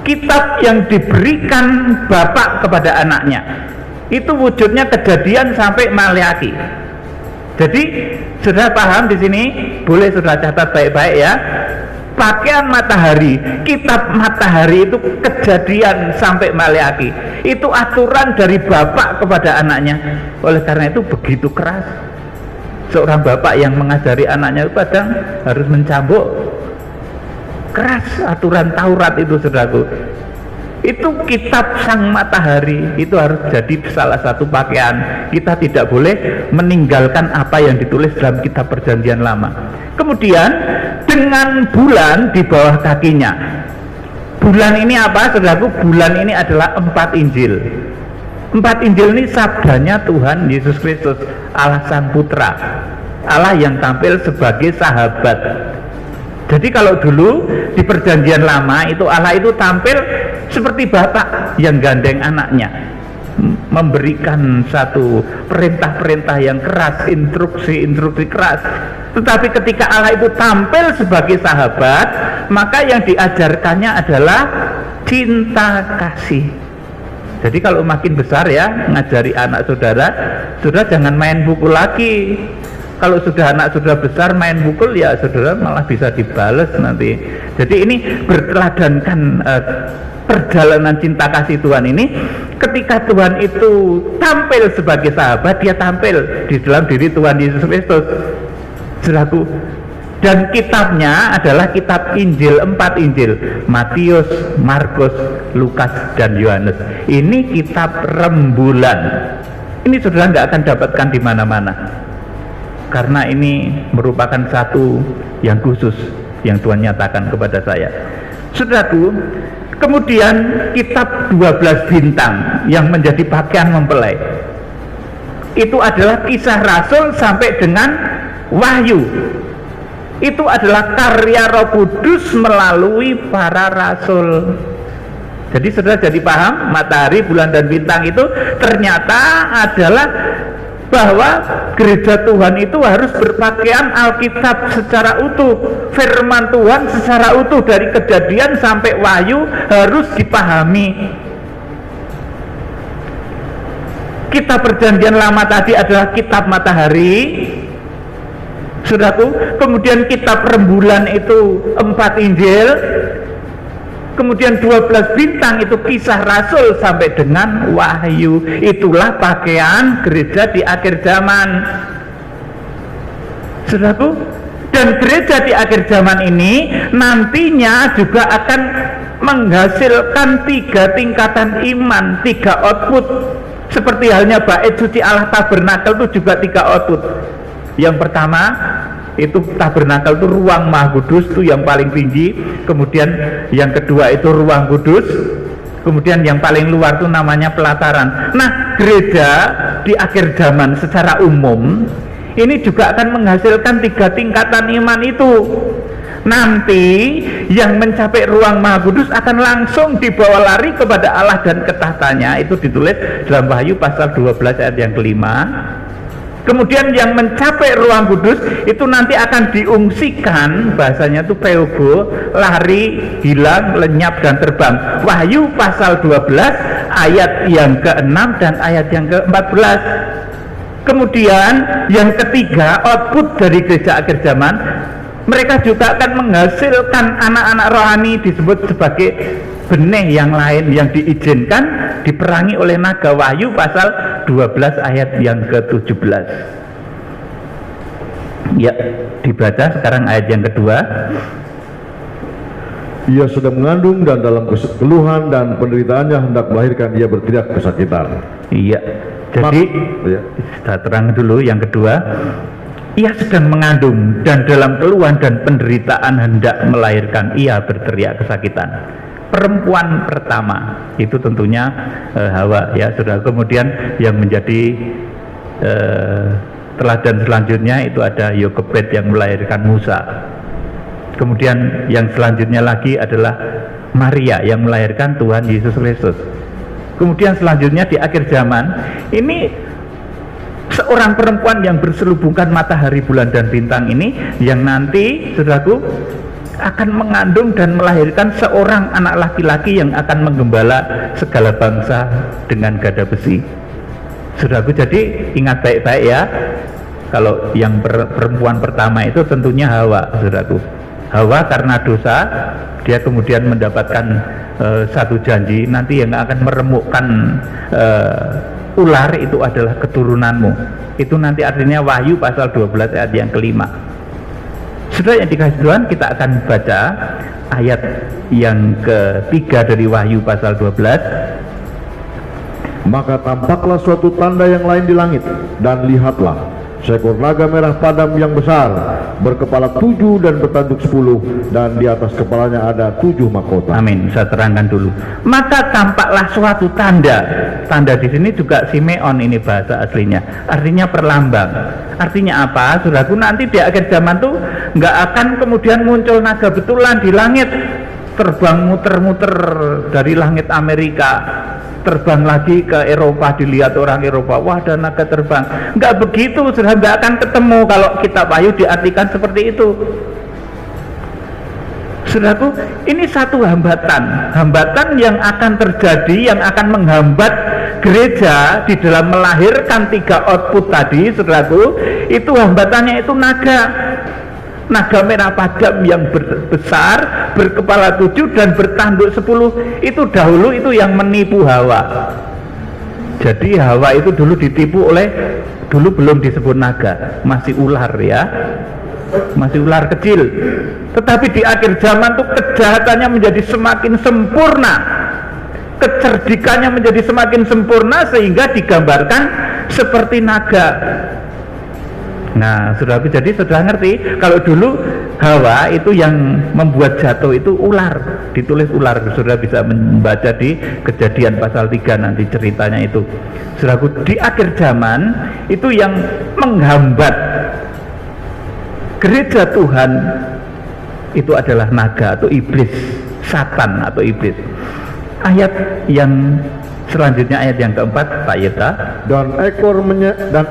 kitab yang diberikan Bapa kepada anaknya. Itu wujudnya Kejadian sampai Maleaki. Jadi sudah paham di sini, boleh sudah catat baik-baik ya. Pakaian matahari, kitab matahari itu Kejadian sampai Maleaki. Itu aturan dari bapak kepada anaknya. Oleh karena itu begitu keras. Seorang bapak yang mengajari anaknya itu kadang harus mencambuk. Keras aturan Taurat itu, saudaraku. Itu kitab sang matahari, itu harus jadi salah satu pakaian. Kita tidak boleh meninggalkan apa yang ditulis dalam kitab Perjanjian Lama. Kemudian dengan bulan di bawah kakinya. Bulan ini apa, saudaraku? Bulan ini adalah 4 Injil. 4 Injil ini sabdanya Tuhan Yesus Kristus, Allah Sang Putra, Allah yang tampil sebagai sahabat. Jadi kalau dulu di Perjanjian Lama itu Allah itu tampil seperti bapak yang gandeng anaknya, memberikan satu perintah-perintah yang keras, instruksi-instruksi keras. Tetapi ketika Allah itu tampil sebagai sahabat, maka yang diajarkannya adalah cinta kasih. Jadi kalau makin besar ya, ngajari anak saudara, saudara jangan main pukul lagi. Kalau sudah anak sudah besar main pukul, ya saudara malah bisa dibales nanti. Jadi ini berteladankan perjalanan cinta kasih Tuhan ini. Ketika Tuhan itu tampil sebagai sahabat, dia tampil di dalam diri Tuhan Yesus Kristus, saudaraku. Dan kitabnya adalah kitab Injil, 4 Injil, Matius, Markus, Lukas, dan Yohanes. Ini kitab rembulan. Ini saudara nggak akan dapatkan di mana-mana, karena ini merupakan satu yang khusus yang Tuhan nyatakan kepada saya, saudaraku. Kemudian kitab 12 bintang yang menjadi pakaian mempelai, itu adalah Kisah Rasul sampai dengan Wahyu. Itu adalah karya Roh Kudus melalui para rasul. Jadi saudara jadi paham, matahari, bulan, dan bintang itu ternyata adalah bahwa gereja Tuhan itu harus berpakaian Alkitab secara utuh. Firman Tuhan secara utuh dari Kejadian sampai Wahyu harus dipahami. Kitab Perjanjian Lama tadi adalah kitab matahari, saudaraku. Kemudian kitab rembulan itu 4 Injil. Kemudian 12 bintang itu Kisah Rasul sampai dengan Wahyu. Itulah pakaian gereja di akhir zaman, saudaraku. Dan gereja di akhir zaman ini nantinya juga akan menghasilkan 3 tingkatan iman, 3 output. Seperti halnya bait suci Allah tabernakel itu juga 3 output. Yang pertama itu tabernakel itu ruang Maha Kudus, itu yang paling tinggi. Kemudian yang kedua itu ruang kudus. Kemudian yang paling luar itu namanya pelataran. Nah, gereja di akhir zaman secara umum ini juga akan menghasilkan 3 tingkatan iman itu. Nanti yang mencapai ruang Maha Kudus akan langsung dibawa lari kepada Allah dan ketahtanya. Itu ditulis dalam Wahyu pasal 12 ayat yang kelima. Kemudian yang mencapai ruang kudus itu nanti akan diungsikan, bahasanya itu peogo, lari, hilang, lenyap, dan terbang. Wahyu pasal 12 ayat yang ke-6 dan ayat yang ke-14. Kemudian yang ketiga, output dari gereja akhir zaman, mereka juga akan menghasilkan anak-anak rohani disebut sebagai benih yang lain yang diizinkan diperangi oleh naga. Wahyu pasal 12 ayat yang ke-17. Ya, dibaca sekarang ayat yang kedua. Ia sedang mengandung dan dalam keluhan dan penderitaannya hendak melahirkan, ia berteriak kesakitan. Iya, jadi kita terang dulu yang kedua. Ia sedang mengandung dan dalam keluhan dan penderitaan hendak melahirkan, ia berteriak kesakitan. Perempuan pertama itu tentunya Hawa, ya saudara. Kemudian yang menjadi teladan selanjutnya itu ada Yokebed yang melahirkan Musa. Kemudian yang selanjutnya lagi adalah Maria yang melahirkan Tuhan Yesus Kristus. Kemudian selanjutnya di akhir zaman ini seorang perempuan yang berselubungkan matahari, bulan, dan bintang ini yang nanti saudaraku akan mengandung dan melahirkan seorang anak laki-laki yang akan menggembala segala bangsa dengan gada besi. Saudaraku, jadi ingat baik-baik ya. Kalau yang perempuan pertama itu tentunya Hawa, saudaraku. Hawa karena dosa, dia kemudian mendapatkan satu janji, nanti yang akan meremukkan ular itu adalah keturunanmu. Itu nanti artinya Wahyu pasal 12 ayat yang kelima. Saudara yang dikasih Tuhan, kita akan baca ayat yang ketiga dari Wahyu pasal 12. Maka tampaklah suatu tanda yang lain di langit, dan lihatlah, seekor naga merah padam yang besar, berkepala 7 dan bertanduk 10, dan di atas kepalanya ada 7 mahkota. Amin. Saya terangkan dulu. Maka tampaklah suatu tanda. Tanda di sini juga Simeon, ini bahasa aslinya. Artinya perlambang. Artinya apa? Saudaraku, nanti di akhir zaman tuh nggak akan kemudian muncul naga betulan di langit, terbang muter-muter dari langit Amerika, terbang lagi ke Eropa, dilihat orang Eropa, wah ada naga terbang. Nggak begitu, sudah nggak akan ketemu kalau kitab Wahyu diartikan seperti itu. Saudaraku, ini satu hambatan yang akan terjadi, yang akan menghambat gereja di dalam melahirkan 3 output tadi, saudaraku. Itu hambatannya itu naga merah padam yang besar, berkepala 7 dan bertanduk 10. Itu dahulu itu yang menipu Hawa. Jadi Hawa itu dulu ditipu oleh, dulu belum disebut naga, masih ular ya, masih ular kecil. Tetapi di akhir zaman tuh kejahatannya menjadi semakin sempurna, kecerdikannya menjadi semakin sempurna, sehingga digambarkan seperti naga. Nah, saudara, jadi sudah ngerti kalau dulu Hawa itu yang membuat jatuh itu ular, ditulis ular. Saudara bisa membaca di Kejadian pasal 3 nanti ceritanya itu. Saudaraku, di akhir zaman itu yang menghambat gereja Tuhan itu adalah naga atau iblis, Satan atau iblis. Ayat yang selanjutnya, ayat yang keempat, Pak Yeta. Dan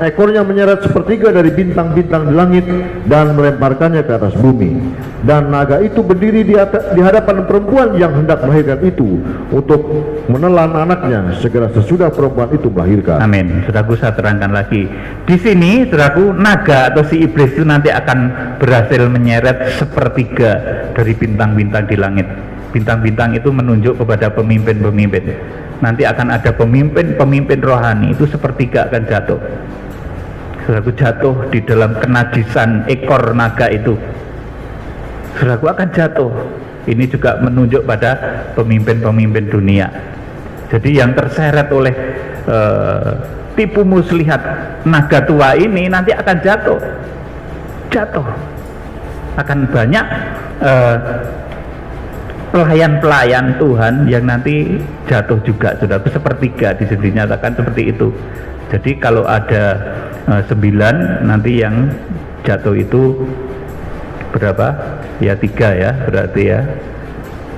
ekornya menyeret sepertiga dari bintang-bintang di langit dan melemparkannya ke atas bumi. Dan naga itu berdiri di hadapan perempuan yang hendak melahirkan itu untuk menelan anaknya segera sesudah perempuan itu melahirkan. Amin. Saudaraku, saya terangkan lagi. Di sini, saudaraku, naga atau si iblis itu nanti akan berhasil menyeret sepertiga dari bintang-bintang di langit. Bintang-bintang itu menunjuk kepada pemimpin-pemimpin. Nanti akan ada pemimpin-pemimpin rohani, itu sepertiga akan jatuh. Saudaraku, jatuh di dalam kenajisan ekor naga itu. Saudaraku, akan jatuh. Ini juga menunjuk pada pemimpin-pemimpin dunia. Jadi yang terseret oleh tipu muslihat naga tua ini nanti akan jatuh. Akan banyak pelayan-pelayan Tuhan yang nanti jatuh juga, sudah sepertiga di sini dinyatakan seperti itu. Jadi kalau ada 9, nanti yang jatuh itu berapa? Ya 3 ya, berarti ya.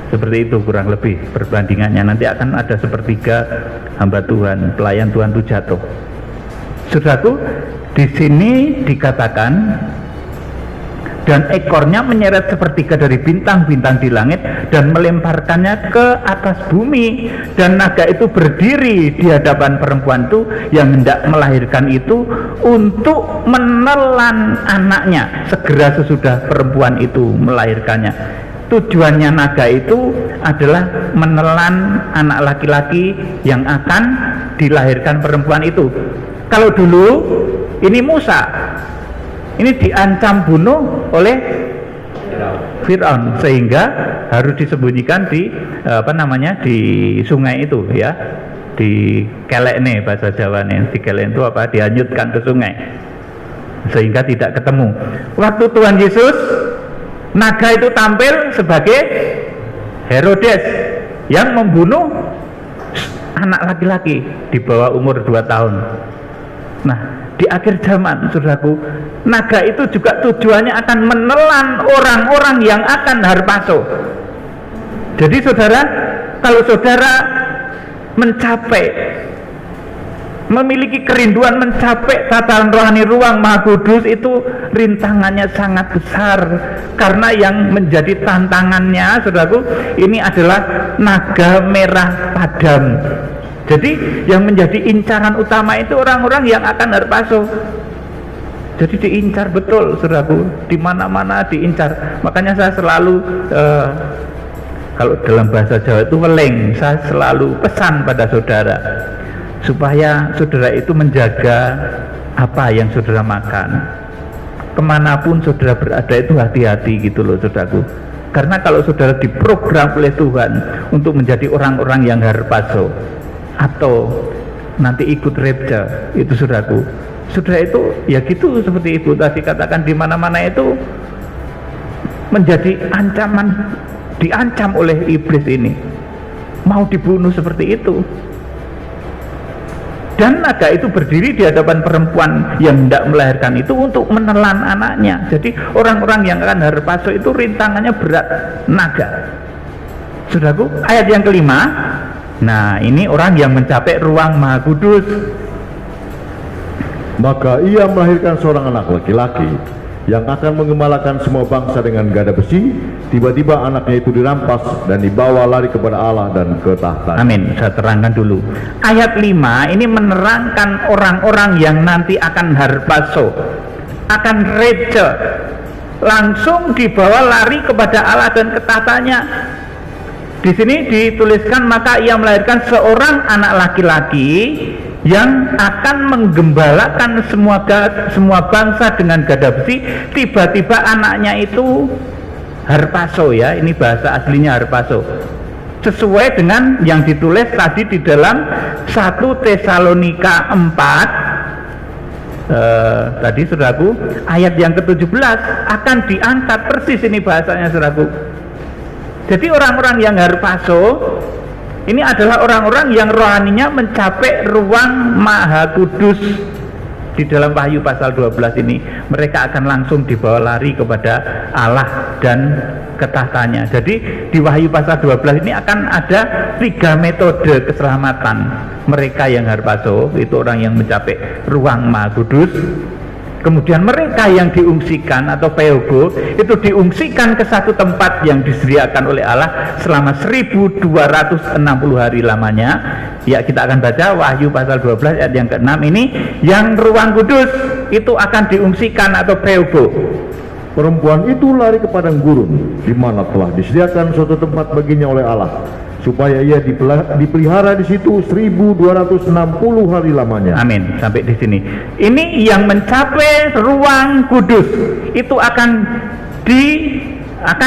Seperti itu kurang lebih perbandingannya. Nanti akan ada sepertiga hamba Tuhan, pelayan Tuhan itu jatuh. Saudaraku, di sini dikatakan dan ekornya menyeret sepertiga dari bintang-bintang di langit dan melemparkannya ke atas bumi. Dan naga itu berdiri di hadapan perempuan itu yang hendak melahirkan itu untuk menelan anaknya segera sesudah perempuan itu melahirkannya. Tujuannya naga itu adalah menelan anak laki-laki yang akan dilahirkan perempuan itu. Kalau dulu ini Musa, ini diancam bunuh oleh Fir'aun, sehingga harus disembunyikan di di sungai itu ya, di kelekne bahasa Jawane. Di kelekne itu apa? Dihanyutkan ke sungai sehingga tidak ketemu. Waktu Tuhan Yesus, naga itu tampil sebagai Herodes yang membunuh anak laki-laki di bawah umur 2 tahun. Nah, di akhir zaman, saudaraku, naga itu juga tujuannya akan menelan orang-orang yang akan harpaso. Jadi saudara, kalau saudara memiliki kerinduan mencapai tataran rohani ruang Maha Kudus, itu rintangannya sangat besar. Karena yang menjadi tantangannya, saudaraku, ini adalah naga merah padam. Jadi yang menjadi incaran utama itu orang-orang yang akan harpazo. Jadi diincar betul, saudaraku, di mana-mana diincar. Makanya saya selalu kalau dalam bahasa Jawa itu weling, saya selalu pesan pada saudara supaya saudara itu menjaga apa yang saudara makan. Kemanapun saudara berada itu hati-hati gitu loh, saudaraku. Karena kalau saudara diprogram oleh Tuhan untuk menjadi orang-orang yang harpazo atau nanti ikut repja, itu saudaraku, saudara itu ya gitu, seperti ibu tadi katakan, di mana-mana itu menjadi ancaman, diancam oleh iblis ini, mau dibunuh seperti itu. Dan naga itu berdiri di hadapan perempuan yang hendak melahirkan itu untuk menelan anaknya. Jadi orang-orang yang akan harpazo itu rintangannya berat, naga. Saudaraku, ayat yang kelima. Nah, ini orang yang mencapai ruang Maha Kudus. Maka ia melahirkan seorang anak laki-laki yang akan menggembalakan semua bangsa dengan gada besi. Tiba-tiba anaknya itu dirampas dan dibawa lari kepada Allah dan ke tahta. Amin. Saya terangkan dulu. Ayat 5 ini menerangkan orang-orang yang nanti akan harpazo, akan reja, langsung dibawa lari kepada Allah dan ke tahtanya. Di sini dituliskan maka ia melahirkan seorang anak laki-laki yang akan menggembalakan semua bangsa dengan gada besi. Tiba-tiba anaknya itu harpazo, ya, ini bahasa aslinya harpazo, sesuai dengan yang ditulis tadi di dalam 1 Tesalonika 4 tadi, saudaraku, ayat yang ke-17 akan diangkat persis ini bahasanya, saudaraku. Jadi orang-orang yang harpazo ini adalah orang-orang yang rohaninya mencapai ruang Maha Kudus. Di dalam Wahyu pasal 12 ini mereka akan langsung dibawa lari kepada Allah dan ke tahtanya. Jadi di Wahyu pasal 12 ini akan ada 3 metode keselamatan mereka yang harpazo, itu orang yang mencapai ruang Maha Kudus. Kemudian mereka yang diungsikan atau peogo itu diungsikan ke satu tempat yang disediakan oleh Allah selama 1260 hari lamanya. Ya, kita akan baca Wahyu pasal 12 ayat yang ke-6 ini, yang ruang kudus itu akan diungsikan atau peogo. Perempuan itu lari ke padang gurun, di mana telah disediakan suatu tempat baginya oleh Allah, supaya ia dipelihara di situ 1260 hari lamanya. Amin. Sampai di sini. Ini yang mencapai ruang kudus itu akan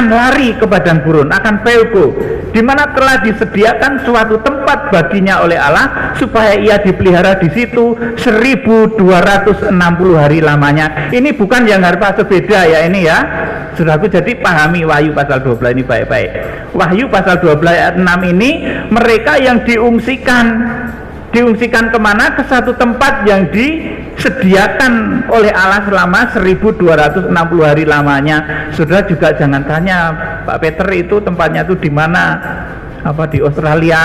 lari ke padang gurun, akan peogo, di mana telah disediakan suatu tempat baginya oleh Allah supaya ia dipelihara di situ 1260 hari lamanya. Ini bukan yang harpazo, beda ya ini ya, saudaraku. Jadi pahami Wahyu pasal 12 ini baik-baik. Wahyu pasal 12 ayat 6 ini mereka yang diungsikan kemana? Ke satu tempat yang disediakan oleh Allah selama 1260 hari lamanya. Saudara juga jangan tanya, Pak Peter itu tempatnya itu di mana? Apa di Australia?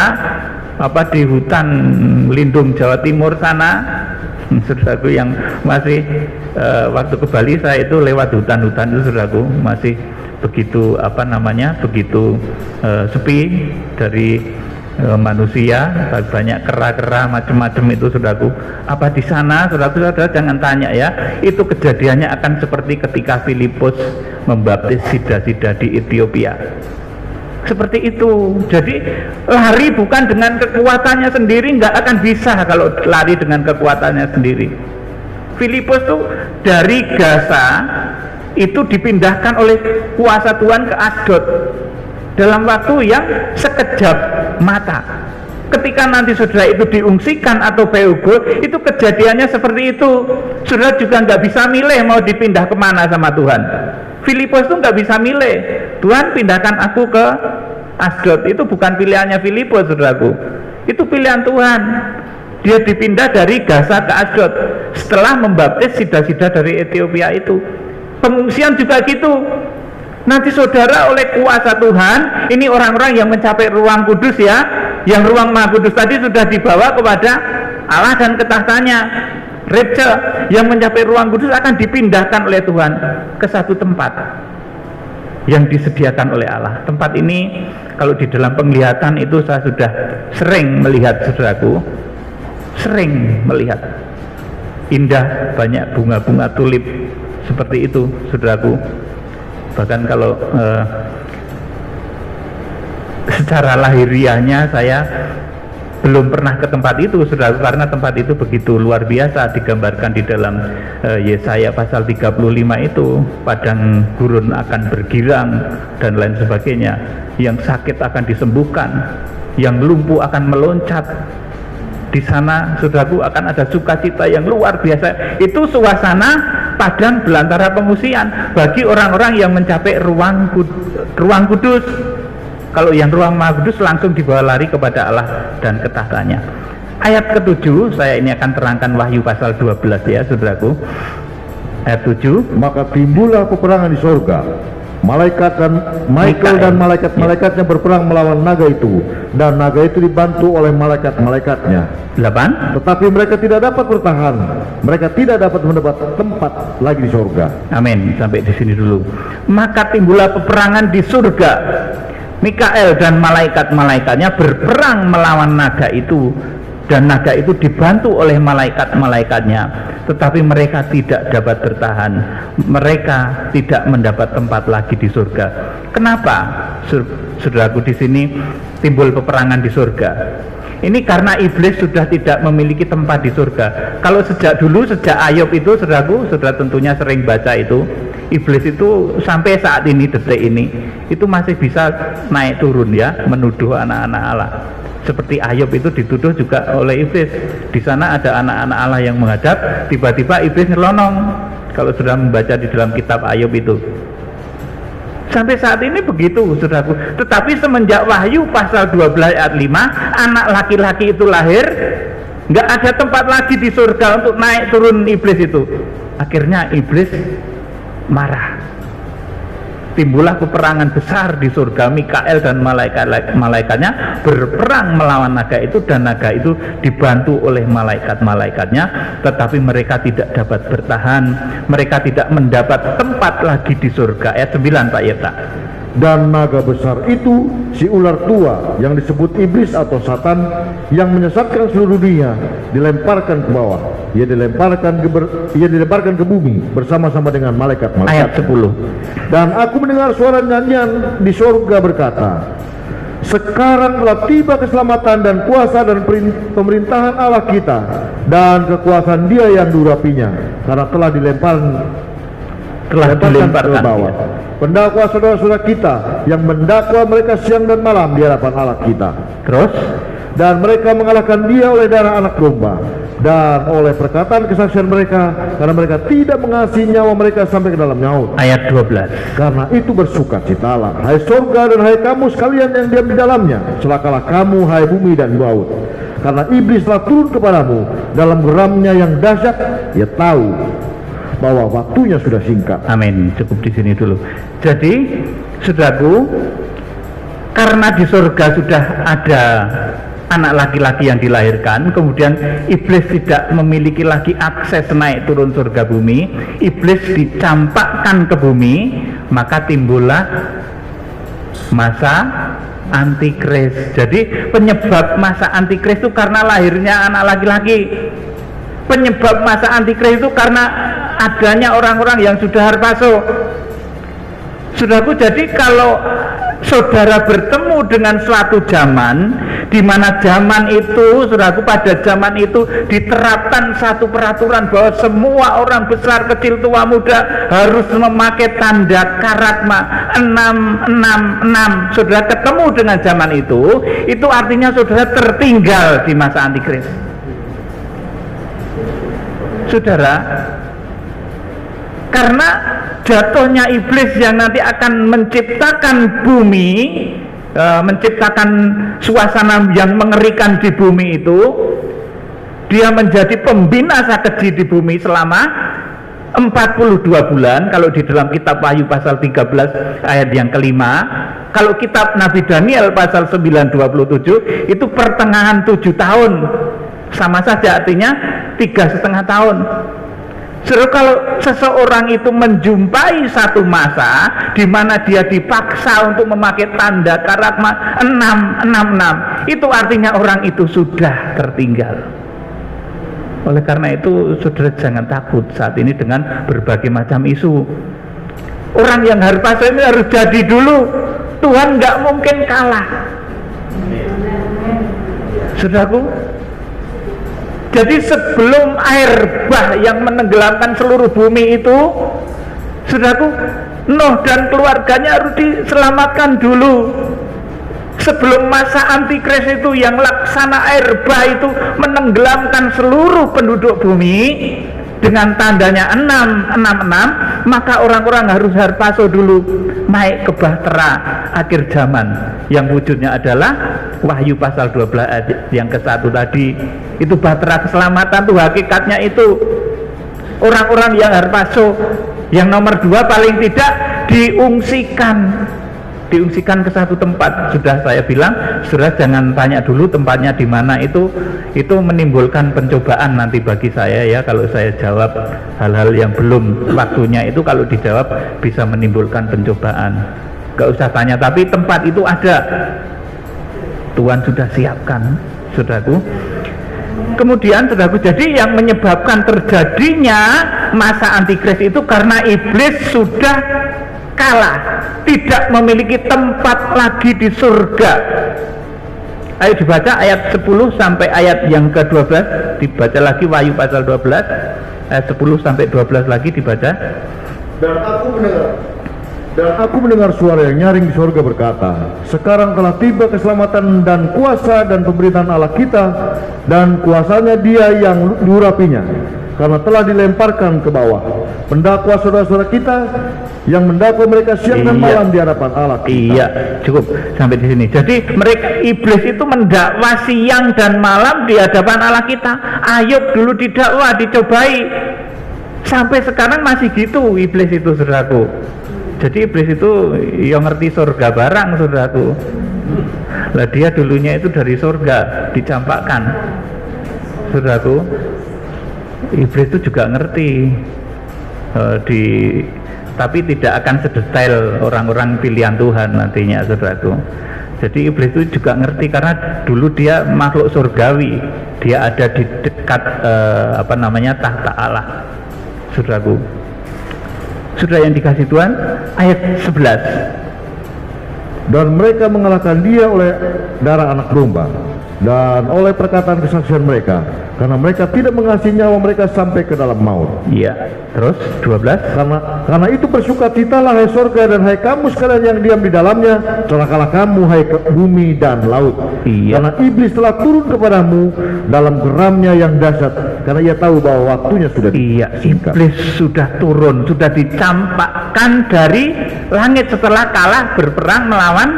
Apa di hutan lindung Jawa Timur sana? Saudaraku yang masih waktu ke Bali saya itu lewat hutan-hutan itu, saudaraku, masih begitu begitu sepi dari manusia, banyak kera-kera macam-macam itu, saudaraku. Apa di sana, saudaraku, saudara jangan tanya ya, itu kejadiannya akan seperti ketika Filipus membaptis sida-sida di Ethiopia, seperti itu. Jadi lari bukan dengan kekuatannya sendiri, nggak akan bisa kalau lari dengan kekuatannya sendiri. Filipus tuh dari Gaza itu dipindahkan oleh kuasa Tuhan ke Asdod dalam waktu yang sekejap mata. Ketika nanti saudara itu diungsikan atau peogo, itu kejadiannya seperti itu. Saudara juga nggak bisa milih mau dipindah kemana sama Tuhan. Filipus itu nggak bisa milih, Tuhan pindahkan aku ke Asdod. Itu bukan pilihannya Filipus, saudaraku, itu pilihan Tuhan. Dia dipindah dari Gaza ke Asdod setelah membaptis sida-sida dari Ethiopia itu. Pengungsian juga gitu. Nanti saudara oleh kuasa Tuhan, ini orang-orang yang mencapai ruang kudus ya, yang ruang Maha Kudus tadi sudah dibawa kepada Allah dan ke tahtanya. Rachel yang mencapai ruang kudus akan dipindahkan oleh Tuhan ke satu tempat. yang disediakan oleh Allah. Tempat ini kalau di dalam penglihatan itu saya sudah sering melihat, saudaraku, sering melihat indah, banyak bunga-bunga tulip seperti itu, saudaraku. Bahkan kalau secara lahiriahnya saya belum pernah ke tempat itu, saudara, karena tempat itu begitu luar biasa digambarkan di dalam Yesaya pasal 35 itu. Padang gurun akan bergirang dan lain sebagainya, yang sakit akan disembuhkan, yang lumpuh akan meloncat. Di sana, saudaraku, akan ada sukacita yang luar biasa. Itu suasana padang belantara pengungsian bagi orang-orang yang mencapai ruang kudus. Kalau yang ruang Maha Kudus langsung dibawa lari kepada Allah dan ke tahtanya. Ayat ke-7, saya ini akan terangkan Wahyu pasal 12 ya, saudaraku. Ayat 7, maka timbullah peperangan di sorga. Malaikat dan Michael dan malaikat-malaikatnya berperang melawan naga itu, dan naga itu dibantu oleh malaikat-malaikatnya. 8, Tetapi mereka tidak dapat bertahan, mereka tidak dapat mendapat tempat lagi di sorga. amin. Sampai di sini dulu. Maka timbullah peperangan di surga. Mikael dan malaikat-malaikatnya berperang melawan naga itu, dan naga itu dibantu oleh malaikat-malaikatnya, tetapi mereka tidak dapat bertahan. Mereka tidak mendapat tempat lagi di surga. Kenapa, saudaraku, di sini timbul peperangan di surga? Ini karena iblis sudah tidak memiliki tempat di surga. Kalau sejak dulu, sejak Ayub itu, saudaraku, saudara tentunya sering baca itu, iblis itu sampai saat ini, detik ini, itu masih bisa naik turun ya, menuduh anak-anak Allah. Seperti Ayub itu dituduh juga oleh iblis. Di sana ada anak-anak Allah yang menghadap, tiba-tiba iblis nyelonong. Kalau sudah membaca di dalam kitab Ayub itu, sampai saat ini begitu, saudaraku. Tetapi semenjak Wahyu pasal 12 ayat 5, anak laki-laki itu lahir, nggak ada tempat lagi di surga untuk naik turun iblis itu. Akhirnya iblis marah. Timbullah peperangan besar di surga. Mikael dan malaikatnya berperang melawan naga itu, dan naga itu dibantu oleh malaikat-malaikatnya, tetapi mereka tidak dapat bertahan. Mereka tidak mendapat tempat lagi di surga. Ayat 9, Pak Yeta. Dan naga besar itu, si ular tua yang disebut iblis atau Satan, yang menyesatkan seluruh dunia, dilemparkan ke bawah. Ia dilemparkan ke bumi bersama-sama dengan malaikat-malaikat. Ayat 10. Dan aku mendengar suara nyanyian di surga berkata, sekarang telah tiba keselamatan dan kuasa dan pemerintahan Allah kita, dan kekuasaan Dia yang diurapinya, karena telah dilemparkan ke bawah. Pendakwa saudara-saudara kita yang mendakwa mereka siang dan malam di hadapan Allah kita. Terus, dan mereka mengalahkan Dia oleh darah anak domba dan oleh perkataan kesaksian mereka, karena mereka tidak mengasihi nyawa mereka sampai ke dalam nyawa. ayat 12. Karena itu bersukacitalah, hai surga dan hai kamu sekalian yang diam di dalamnya. Celakalah kamu, hai bumi dan laut, karena iblis telah turun kepadamu dalam geramnya yang dahsyat. Ia tahu bahwa waktunya sudah singkat. Amin. Cukup di sini dulu. Jadi, saudaraku, karena di surga sudah ada anak laki-laki yang dilahirkan, kemudian iblis tidak memiliki lagi akses naik turun surga bumi, iblis dicampakkan ke bumi, maka timbullah masa antikris. Jadi penyebab masa antikris itu karena lahirnya anak laki-laki. Penyebab masa antikris itu karena adanya orang-orang yang sudah harpaso. Saudaraku, jadi kalau saudara bertemu dengan suatu zaman, di mana zaman itu, saudaraku, pada zaman itu diterapkan satu peraturan bahwa semua orang besar, kecil, tua, muda harus memakai tanda karatma 666. Saudara ketemu dengan zaman itu artinya saudara tertinggal di masa antikris. Saudara, karena jatuhnya iblis yang nanti akan menciptakan bumi, menciptakan suasana yang mengerikan di bumi itu, dia menjadi pembinasa keji di bumi selama 42 bulan. Kalau di dalam kitab Wahyu pasal 13 ayat yang kelima, kalau kitab Nabi Daniel pasal 9:27 itu pertengahan 7 tahun, sama saja artinya 3,5 tahun. Saudara, kalau seseorang itu menjumpai satu masa di mana dia dipaksa untuk memakai tanda karakter 666, itu artinya orang itu sudah tertinggal. Oleh karena itu, saudara jangan takut saat ini dengan berbagai macam isu. Orang yang harpaso ini harus jadi dulu. Tuhan nggak mungkin kalah. Saudaraku, jadi sebelum air bah yang menenggelamkan seluruh bumi itu, saudaraku, Nuh dan keluarganya harus diselamatkan dulu. Sebelum masa antikris itu yang laksana air bah itu menenggelamkan seluruh penduduk bumi dengan tandanya 666, maka orang-orang harus harpaso dulu, naik ke bahtera akhir zaman yang wujudnya adalah Wahyu pasal 12 ayat yang ke-1 tadi. Itu bahtera keselamatan tuh hakikatnya itu. Orang-orang yang harpaso yang nomor 2 paling tidak diungsikan ke satu tempat. Sudah saya bilang, saudara jangan tanya dulu tempatnya di mana, itu menimbulkan pencobaan nanti bagi saya ya, kalau saya jawab hal-hal yang belum waktunya itu, kalau dijawab bisa menimbulkan pencobaan. Gak usah tanya, tapi tempat itu ada, Tuhan sudah siapkan, saudaraku. Kemudian saudaraku, jadi yang menyebabkan terjadinya masa antikris itu karena iblis sudah kalah, tidak memiliki tempat lagi di surga. Ayo dibaca ayat 10 sampai ayat yang ke-12, dibaca lagi Wahyu pasal 12 ayat 10 sampai 12 lagi dibaca. Dan aku mendengar suara yang nyaring di surga berkata, sekarang telah tiba keselamatan dan kuasa dan pemberitaan Allah kita, dan kuasanya Dia yang diurapinya, karena telah dilemparkan ke bawah. Pendakwa saudara-saudara kita yang mendakwa mereka siang dan malam di hadapan Allah kita. Iya, cukup sampai di sini. Jadi mereka, iblis itu mendakwa siang dan malam di hadapan Allah kita. Ayub dulu didakwa, dicobai, sampai sekarang masih gitu iblis itu, saudaraku. Jadi iblis itu yang ngerti surga barang, saudaraku. Lah dia dulunya itu dari surga dicampakkan, saudaraku. Iblis itu juga ngerti, tapi tidak akan sedetail orang-orang pilihan Tuhan nantinya, saudaraku. Jadi iblis itu juga ngerti karena dulu dia makhluk surgawi, dia ada di dekat tahta Allah, saudaraku. Sudah yang dikasih Tuhan, ayat 11. Dan mereka mengalahkan dia oleh darah anak domba dan oleh perkataan kesaksian mereka, karena mereka tidak mengasihi nyawa mereka sampai ke dalam maut. Iya, terus 12. Karena itu bersukacitalah hai sorga dan hai kamu sekalian yang diam di dalamnya, celakalah kamu hai bumi dan laut. Iya. Karena iblis telah turun kepadamu dalam geramnya yang dahsyat, karena ia tahu bahwa waktunya sudah disingkat. Iblis sudah turun, sudah dicampakkan dari langit setelah kalah berperang melawan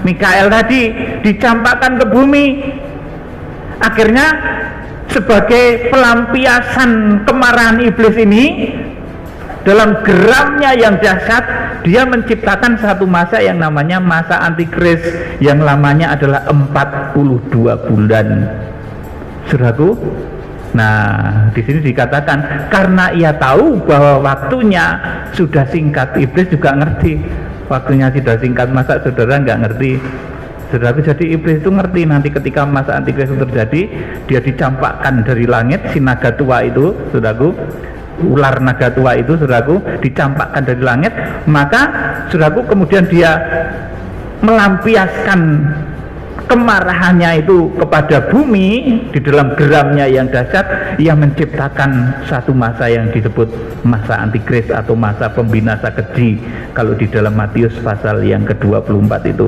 Mikael tadi, dicampakkan ke bumi. Akhirnya sebagai pelampiasan kemarahan iblis ini, dalam geramnya yang dahsyat, dia menciptakan satu masa yang namanya masa antikris, yang lamanya adalah 42 bulan, saudaraku. Nah, di sini dikatakan karena ia tahu bahwa waktunya sudah singkat. Iblis juga ngerti waktunya sudah singkat, masa saudara nggak ngerti? Saudaraku, jadi iblis itu ngerti nanti ketika masa antikris itu terjadi, dia dicampakkan dari langit, si naga tua itu, saudaraku, ular naga tua itu, saudaraku, dicampakkan dari langit, maka saudaraku kemudian dia melampiaskan kemarahannya itu kepada bumi di dalam geramnya yang dahsyat. Ia menciptakan satu masa yang disebut masa antikris atau masa pembinasa keji kalau di dalam Matius pasal yang ke-24 itu.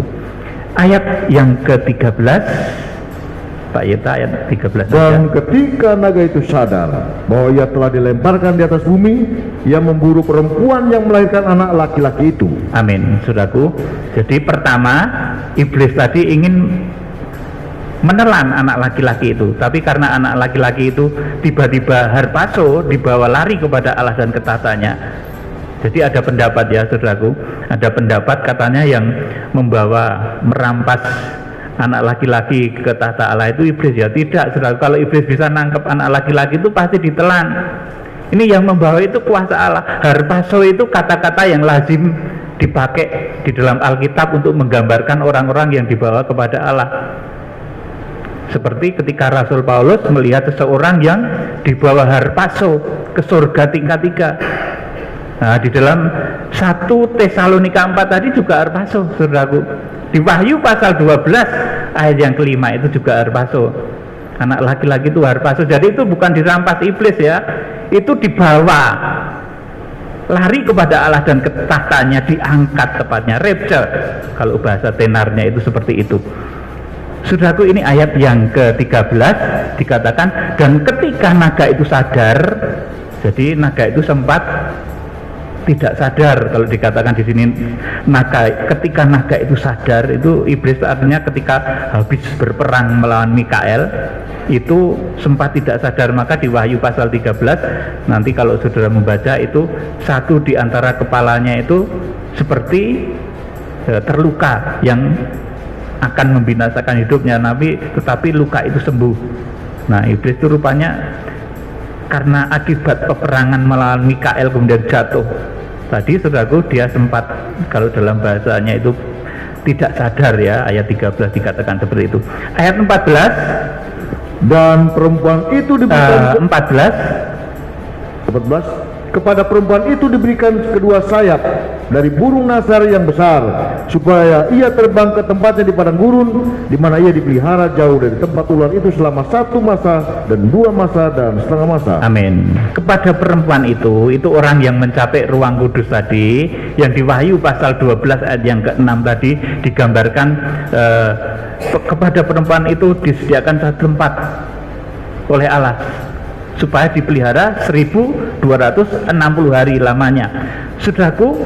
Ayat yang ke-13, Pak Yeta, ayat 13. Dan ketika naga itu sadar bahwa ia telah dilemparkan di atas bumi, ia memburu perempuan yang melahirkan anak laki-laki itu. Amin, saudaraku. Jadi pertama, iblis tadi ingin menelan anak laki-laki itu, tapi karena anak laki-laki itu tiba-tiba harpaso, dibawa lari kepada Allah dan ketatannya. Jadi ada pendapat ya, saudaraku, ada pendapat katanya yang membawa merampas anak laki-laki ke tahta Allah itu iblis ya. Tidak, saudaraku, kalau iblis bisa nangkep anak laki-laki itu pasti ditelan. Ini yang membawa itu kuasa Allah. Harpazo itu kata-kata yang lazim dipakai di dalam Alkitab untuk menggambarkan orang-orang yang dibawa kepada Allah. Seperti ketika Rasul Paulus melihat seseorang yang dibawa harpazo ke surga tingkat 3. Nah, di dalam 1 Tesalonika 4 tadi juga harpazo, saudaraku. Di Wahyu pasal 12 ayat yang kelima itu juga harpazo. Anak laki-laki itu harpazo. Jadi itu bukan dirampas iblis ya, itu dibawa lari kepada Allah dan ke tahtanya, diangkat tepatnya, rapture kalau bahasa tenarnya itu seperti itu. Saudaraku, ini ayat yang ke-13 dikatakan, dan ketika naga itu sadar. Jadi naga itu sempat tidak sadar. Kalau dikatakan di sini naga, ketika naga itu sadar, itu iblis artinya ketika habis berperang melawan Mikael itu sempat tidak sadar. Maka di Wahyu pasal 13 nanti kalau saudara membaca itu, satu di antara kepalanya itu seperti terluka yang akan membinasakan hidupnya Nabi, tetapi luka itu sembuh. Nah, iblis itu rupanya karena akibat peperangan melawan Mikael kemudian jatuh. Tadi saudaraku, dia sempat, kalau dalam bahasanya itu tidak sadar ya, ayat 13 dikatakan seperti itu. Ayat 14, dan perempuan itu diberikan 14, kepada perempuan itu diberikan kedua sayap dari burung nasar yang besar, supaya ia terbang ke tempatnya di padang gurun, di mana ia dipelihara jauh dari tempat ular itu selama 1 masa dan 2 masa dan setengah masa. Amin. Kepada perempuan itu orang yang mencapai ruang kudus tadi, yang di Wahyu pasal 12 ayat yang ke-6 tadi digambarkan, kepada perempuan itu disediakan satu tempat oleh Allah supaya dipelihara 1260 hari lamanya. Saudaraku,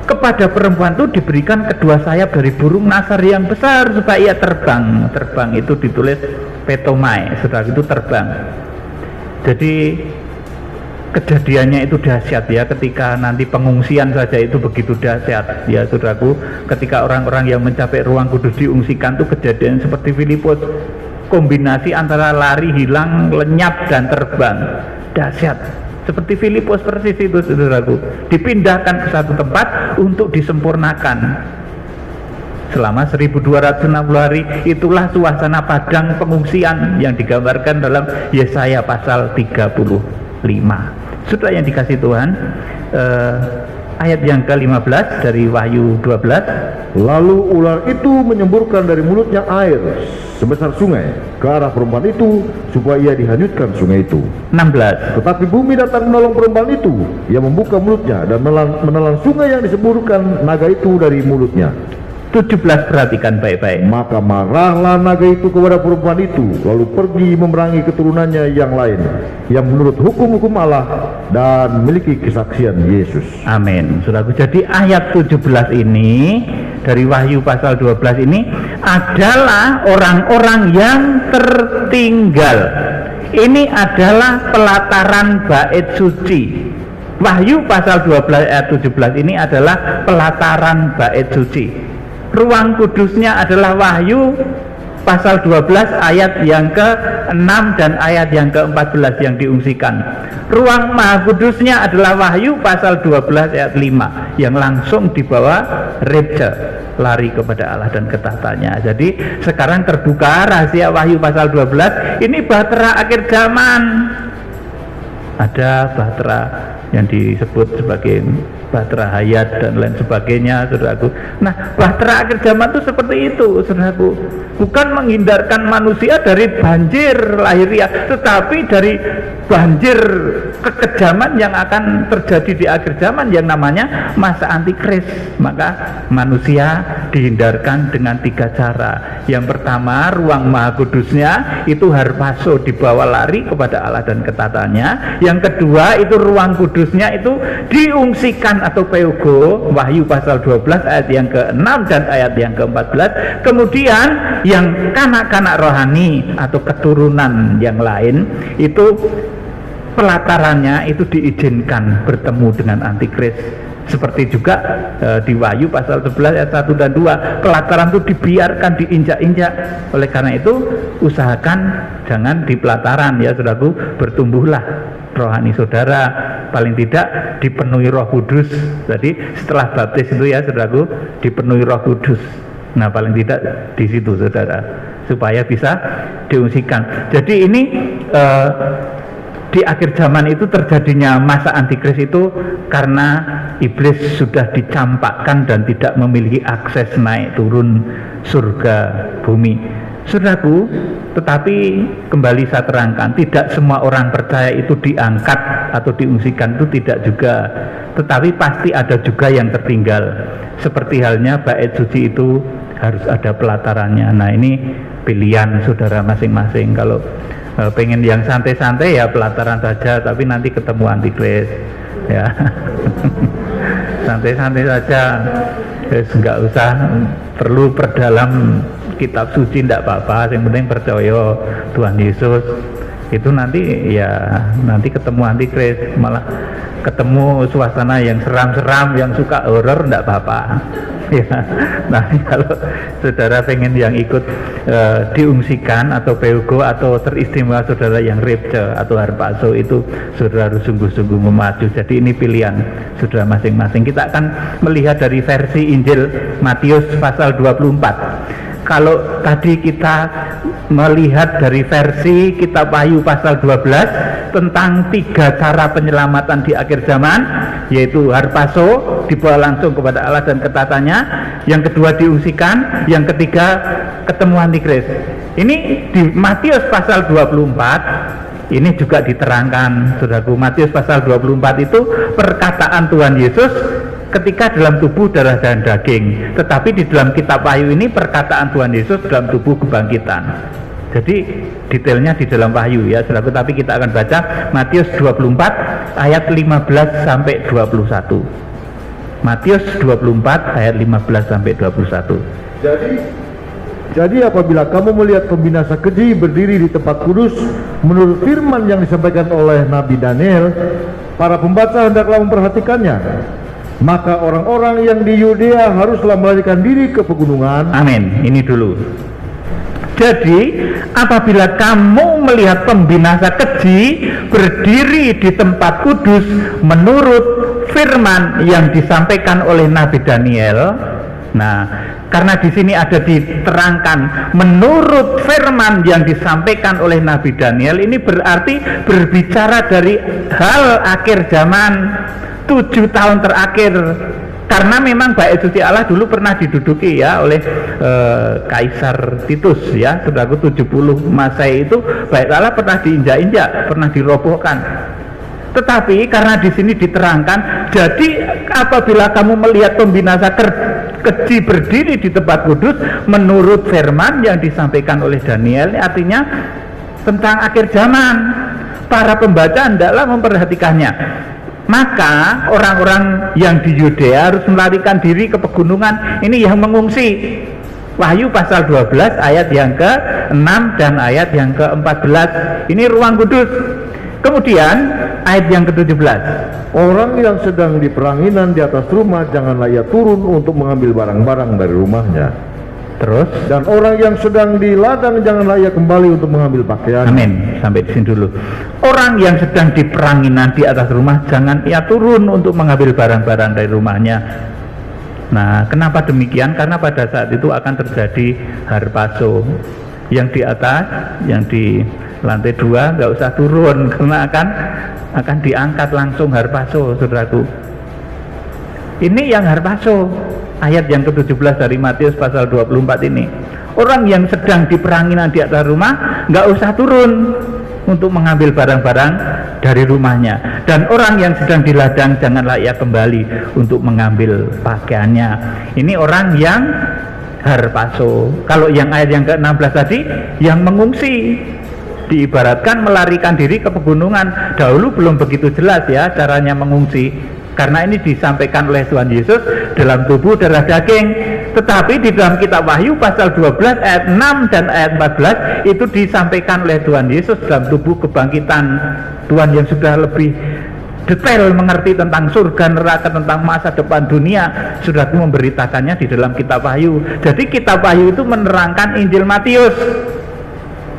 kepada perempuan itu diberikan kedua sayap dari burung nasar yang besar supaya ia terbang. Terbang itu ditulis petomai, saudara, itu terbang. Jadi kejadiannya itu dahsyat ya, ketika nanti pengungsian saja itu begitu dahsyat ya, saudaraku. Ketika orang-orang yang mencapai ruang kudus diungsikan itu kejadian seperti Filipus, kombinasi antara lari, hilang, lenyap, dan terbang, dahsyat. Seperti Filipus persis itu, saudaraku. Dipindahkan ke satu tempat untuk disempurnakan selama 1260 hari. Itulah suasana padang pengungsian yang digambarkan dalam Yesaya pasal 35. Saudara yang dikasih Tuhan, ayat yang ke-15 dari Wahyu 12, lalu ular itu menyemburkan dari mulutnya air sebesar sungai ke arah perempuan itu, supaya ia dihanyutkan sungai itu. 16, Tetapi bumi datang menolong perempuan itu. Ia membuka mulutnya dan menelan sungai yang disemburkan naga itu dari mulutnya. 17, perhatikan baik-baik. Maka marahlah naga itu kepada perempuan itu, lalu pergi memerangi keturunannya yang lain, yang menurut hukum-hukum Allah dan memiliki kesaksian Yesus. Amin. Saudaraku, jadi ayat 17 ini dari Wahyu pasal 12 ini adalah orang-orang yang tertinggal. Ini adalah pelataran bait suci. Wahyu pasal 12 ayat 17 ini adalah pelataran bait suci. Ruang kudusnya adalah Wahyu pasal 12 ayat yang ke-6 dan ayat yang ke-14 yang diungsikan. Ruang maha kudusnya adalah Wahyu pasal 12 ayat 5 yang langsung dibawa rapture, lari kepada Allah dan ke tahtanya. Jadi sekarang terbuka rahasia Wahyu pasal 12. Ini bahtera akhir zaman. Ada bahtera yang disebut sebagai bahtera hayat dan lain sebagainya, saudaraku. Nah, bahtera akhir zaman itu seperti itu, saudaraku. Bukan menghindarkan manusia dari banjir lahiriah, tetapi dari banjir kekejaman yang akan terjadi di akhir zaman yang namanya masa antikris. Maka manusia dihindarkan dengan 3 cara. Yang pertama, ruang maha kudusnya itu harpazo, dibawa lari kepada Allah dan ke tahtanya. Yang kedua, itu ruang kudusnya itu diungsikan atau peugo, Wahyu pasal 12 ayat yang ke-6 dan ayat yang ke-14. Kemudian yang kanak-kanak rohani atau keturunan yang lain itu pelatarannya itu diizinkan bertemu dengan antikris. Seperti juga di Wahyu pasal 11 ayat 1 dan 2, pelataran itu dibiarkan diinjak-injak. Oleh karena itu usahakan jangan di pelataran ya saudaraku, bertumbuhlah rohani saudara, paling tidak dipenuhi Roh Kudus. Jadi setelah baptis itu ya saudaraku, dipenuhi Roh Kudus. Nah paling tidak di situ saudara, supaya bisa diungsikan. Jadi ini di akhir zaman itu terjadinya masa antikris itu karena iblis sudah dicampakkan dan tidak memiliki akses naik turun surga bumi. Saudaraku, tetapi kembali saya terangkan, tidak semua orang percaya itu diangkat atau diungsikan, itu tidak juga. Tetapi pasti ada juga yang tertinggal. Seperti halnya bait suci itu harus ada pelatarannya. Nah ini pilihan saudara masing-masing. Kalau pengen yang santai-santai ya pelataran saja, tapi nanti ketemu antikris ya. Santai-santai saja, nggak usah perlu perdalam kitab suci, tidak apa-apa, yang penting percaya Tuhan Yesus. Itu nanti ya nanti ketemu antikris, malah ketemu suasana yang seram-seram, yang suka horor, tidak apa-apa ya. Nah kalau saudara pengen yang ikut diungsikan atau peugo atau teristimewa saudara yang repce atau harpazo, itu saudara harus sungguh-sungguh memacu. Jadi ini pilihan saudara masing-masing. Kita akan melihat dari versi Injil Matius pasal 24. Kalau tadi kita melihat dari versi kitab Wahyu pasal 12 tentang 3 cara penyelamatan di akhir zaman, yaitu harpazo, dibawa langsung kepada Allah dan ketatannya, yang kedua diungsikan, yang ketiga ketemu antikris. Ini di Matius pasal 24 ini juga diterangkan saudaraku. Matius pasal 24 itu perkataan Tuhan Yesus ketika dalam tubuh darah dan daging, tetapi di dalam kitab Wahyu ini perkataan Tuhan Yesus dalam tubuh kebangkitan. Jadi detailnya di dalam Wahyu ya saudaraku, tapi kita akan baca Matius 24 ayat 15 sampai 21. Matius 24 ayat 15 sampai 21. Jadi apabila kamu melihat pembinasa keji berdiri di tempat kudus menurut firman yang disampaikan oleh Nabi Daniel, para pembaca hendaklah memperhatikannya. Maka orang-orang yang di Yudea haruslah melarikan diri ke pegunungan. Amin. Ini dulu. Jadi apabila kamu melihat pembinasa keji berdiri di tempat kudus menurut firman yang disampaikan oleh Nabi Daniel. Nah, karena di sini ada diterangkan menurut firman yang disampaikan oleh Nabi Daniel, ini berarti berbicara dari hal akhir zaman, 7 tahun terakhir. Karena memang bait suci Allah dulu pernah diduduki ya oleh Kaisar Titus ya, saudaraku, 70 Masehi itu bait Allah pernah diinjak-injak, pernah dirobohkan. Tetapi karena di sini diterangkan, jadi apabila kamu melihat pembinasa keji berdiri di tempat kudus menurut firman yang disampaikan oleh Daniel, artinya tentang akhir zaman, para pembaca hendaklah memperhatikannya. Maka orang-orang yang di Yudea harus melarikan diri ke pegunungan. Ini yang mengungsi. Wahyu pasal 12 ayat yang ke-6 dan ayat yang ke-14. Ini ruang kudus. Kemudian ayat yang ke-17. Orang yang sedang di peranginan di atas rumah, janganlah ia turun untuk mengambil barang-barang dari rumahnya. Terus, dan orang yang sedang di ladang, janganlah ia kembali untuk mengambil pakaian. Amin. Sampai di sini dulu. Orang yang sedang di peranginan di atas rumah, jangan ia turun untuk mengambil barang-barang dari rumahnya. Nah, kenapa demikian? Karena pada saat itu akan terjadi harpazo. Yang di atas, yang di lantai 2 nggak usah turun, karena akan diangkat langsung harpazo, saudaraku. Ini yang harpazo. Ayat yang ke-17 dari Matius pasal 24 ini. Orang yang sedang di peranginan di atas rumah nggak usah turun untuk mengambil barang-barang dari rumahnya. Dan orang yang sedang di ladang, janganlah ia kembali untuk mengambil pakaiannya. Ini orang yang harpazo. Kalau yang ayat yang ke-16 tadi, yang mengungsi, diibaratkan melarikan diri ke pegunungan. Dahulu belum begitu jelas ya caranya mengungsi. karena ini disampaikan oleh Tuhan Yesus dalam tubuh darah daging. Tetapi di dalam kitab Wahyu pasal 12 ayat 6 dan ayat 14 itu disampaikan oleh Tuhan Yesus dalam tubuh kebangkitan. Tuhan yang sudah lebih detail mengerti tentang surga, neraka, tentang masa depan dunia, sudah memberitakannya di dalam kitab Wahyu. Jadi kitab Wahyu itu menerangkan Injil Matius,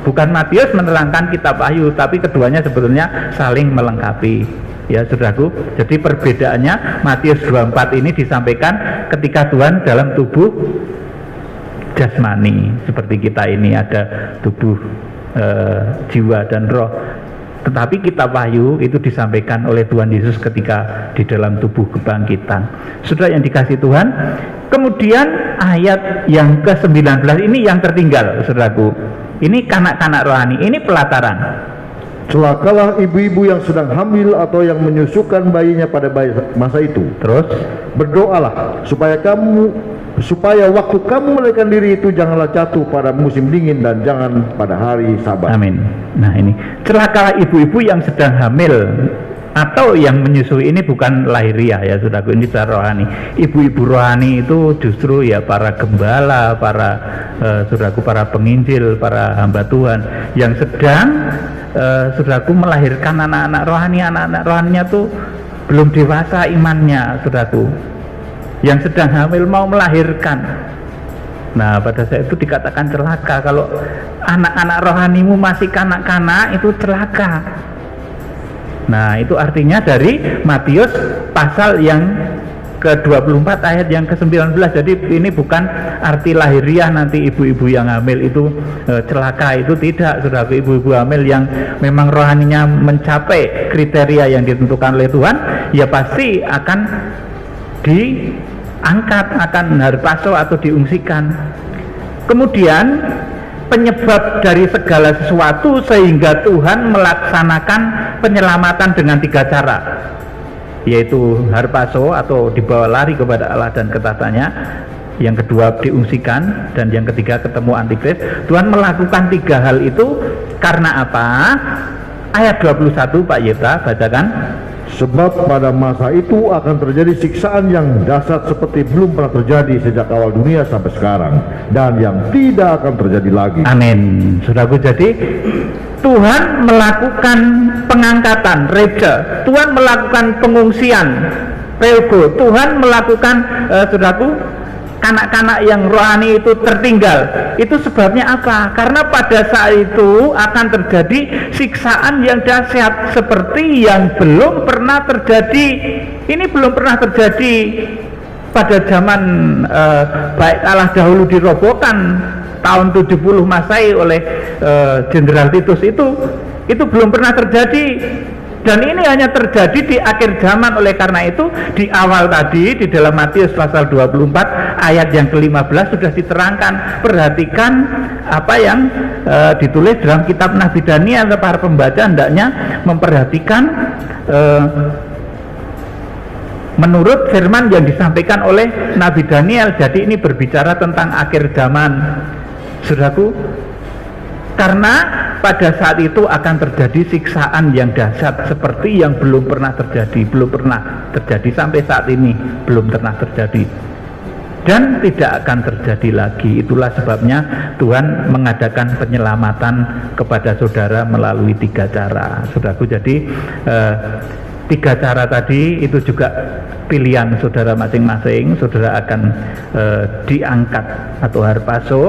bukan Matius menerangkan kitab Wahyu, tapi keduanya sebetulnya saling melengkapi. Ya saudaraku, jadi perbedaannya Matius 24 ini disampaikan ketika Tuhan dalam tubuh jasmani, seperti kita ini ada tubuh jiwa dan roh. Tetapi kitab Wahyu itu disampaikan oleh Tuhan Yesus ketika di dalam tubuh kebangkitan. Saudara yang dikasihi Tuhan, kemudian ayat yang ke-19 ini yang tertinggal, saudaraku. Ini kanak-kanak rohani, ini pelataran. Celakalah ibu-ibu yang sedang hamil atau yang menyusukan bayinya pada masa itu. Terus Berdoalah supaya waktu kamu melahirkan diri itu janganlah jatuh pada musim dingin dan jangan pada hari Sabat. amin. Nah ini, celakalah ibu-ibu yang sedang hamil atau yang menyusui. Ini bukan lahiriah ya saudaraku, ini secara rohani. Ibu-ibu rohani itu justru ya para gembala, para saudaraku, para penginjil, para hamba Tuhan yang sedang saudaraku melahirkan anak-anak rohani. Anak-anak rohaninya tuh belum dewasa imannya, saudaraku, yang sedang hamil mau melahirkan. Nah pada saat itu dikatakan celaka. Kalau anak-anak rohanimu masih kanak-kanak, itu celaka. Nah itu artinya dari Matius pasal yang ke-24 ayat yang ke-19. Jadi ini bukan arti lahiriah nanti ibu-ibu yang hamil itu celaka, itu tidak, saudara. Ibu-ibu hamil yang memang rohaninya mencapai kriteria yang ditentukan oleh Tuhan, ya pasti akan diangkat, akan harpaso atau diungsikan. Kemudian penyebab dari segala sesuatu sehingga Tuhan melaksanakan penyelamatan dengan 3 cara, yaitu harpaso atau dibawa lari kepada Allah dan ketatannya, yang kedua diungsikan, dan yang ketiga ketemu antikris. Tuhan melakukan 3 hal itu karena apa? Ayat 21 Pak Yeta bacakan. Sebab pada masa itu akan terjadi siksaan yang dahsyat seperti belum pernah terjadi sejak awal dunia sampai sekarang, dan yang tidak akan terjadi lagi. Amin. Saudaraku, jadi Tuhan melakukan pengangkatan reja, Tuhan melakukan pengungsian rego, Tuhan melakukan saudaraku, kanak-kanak yang rohani itu tertinggal. Itu sebabnya apa? Karena pada saat itu akan terjadi siksaan yang dahsyat seperti yang belum pernah terjadi. Ini belum pernah terjadi pada zaman Bait Allah dahulu dirobohkan tahun 70 Masehi oleh Jenderal Titus. Itu belum pernah terjadi. Dan ini hanya terjadi di akhir zaman. Oleh karena itu di awal tadi di dalam Matius pasal 24 ayat yang ke-15 sudah diterangkan. Perhatikan apa yang ditulis dalam kitab Nabi Daniel. Para pembaca hendaknya memperhatikan menurut firman yang disampaikan oleh Nabi Daniel. Jadi ini berbicara tentang akhir zaman, saudaraku. Karena pada saat itu akan terjadi siksaan yang dahsyat seperti yang belum pernah terjadi sampai saat ini, belum pernah terjadi dan tidak akan terjadi lagi. Itulah sebabnya Tuhan mengadakan penyelamatan kepada saudara melalui 3 cara, saudaraku. Jadi 3 cara tadi itu juga pilihan saudara masing-masing. Saudara akan diangkat atau harpaso,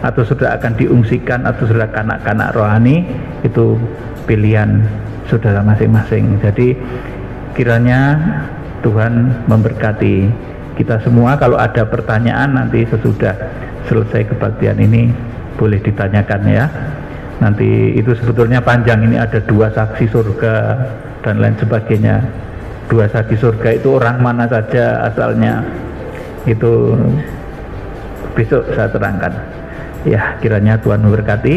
atau saudara akan diungsikan, atau saudara kanak-kanak rohani. Itu pilihan saudara masing-masing. Jadi kiranya Tuhan memberkati kita semua. Kalau ada pertanyaan nanti sesudah selesai kebaktian ini boleh ditanyakan ya. Nanti itu sebetulnya panjang, ini ada 2 saksi surga dan lain sebagainya. 2 saksi surga itu orang mana saja asalnya, itu besok saya terangkan ya. Kiranya Tuhan memberkati.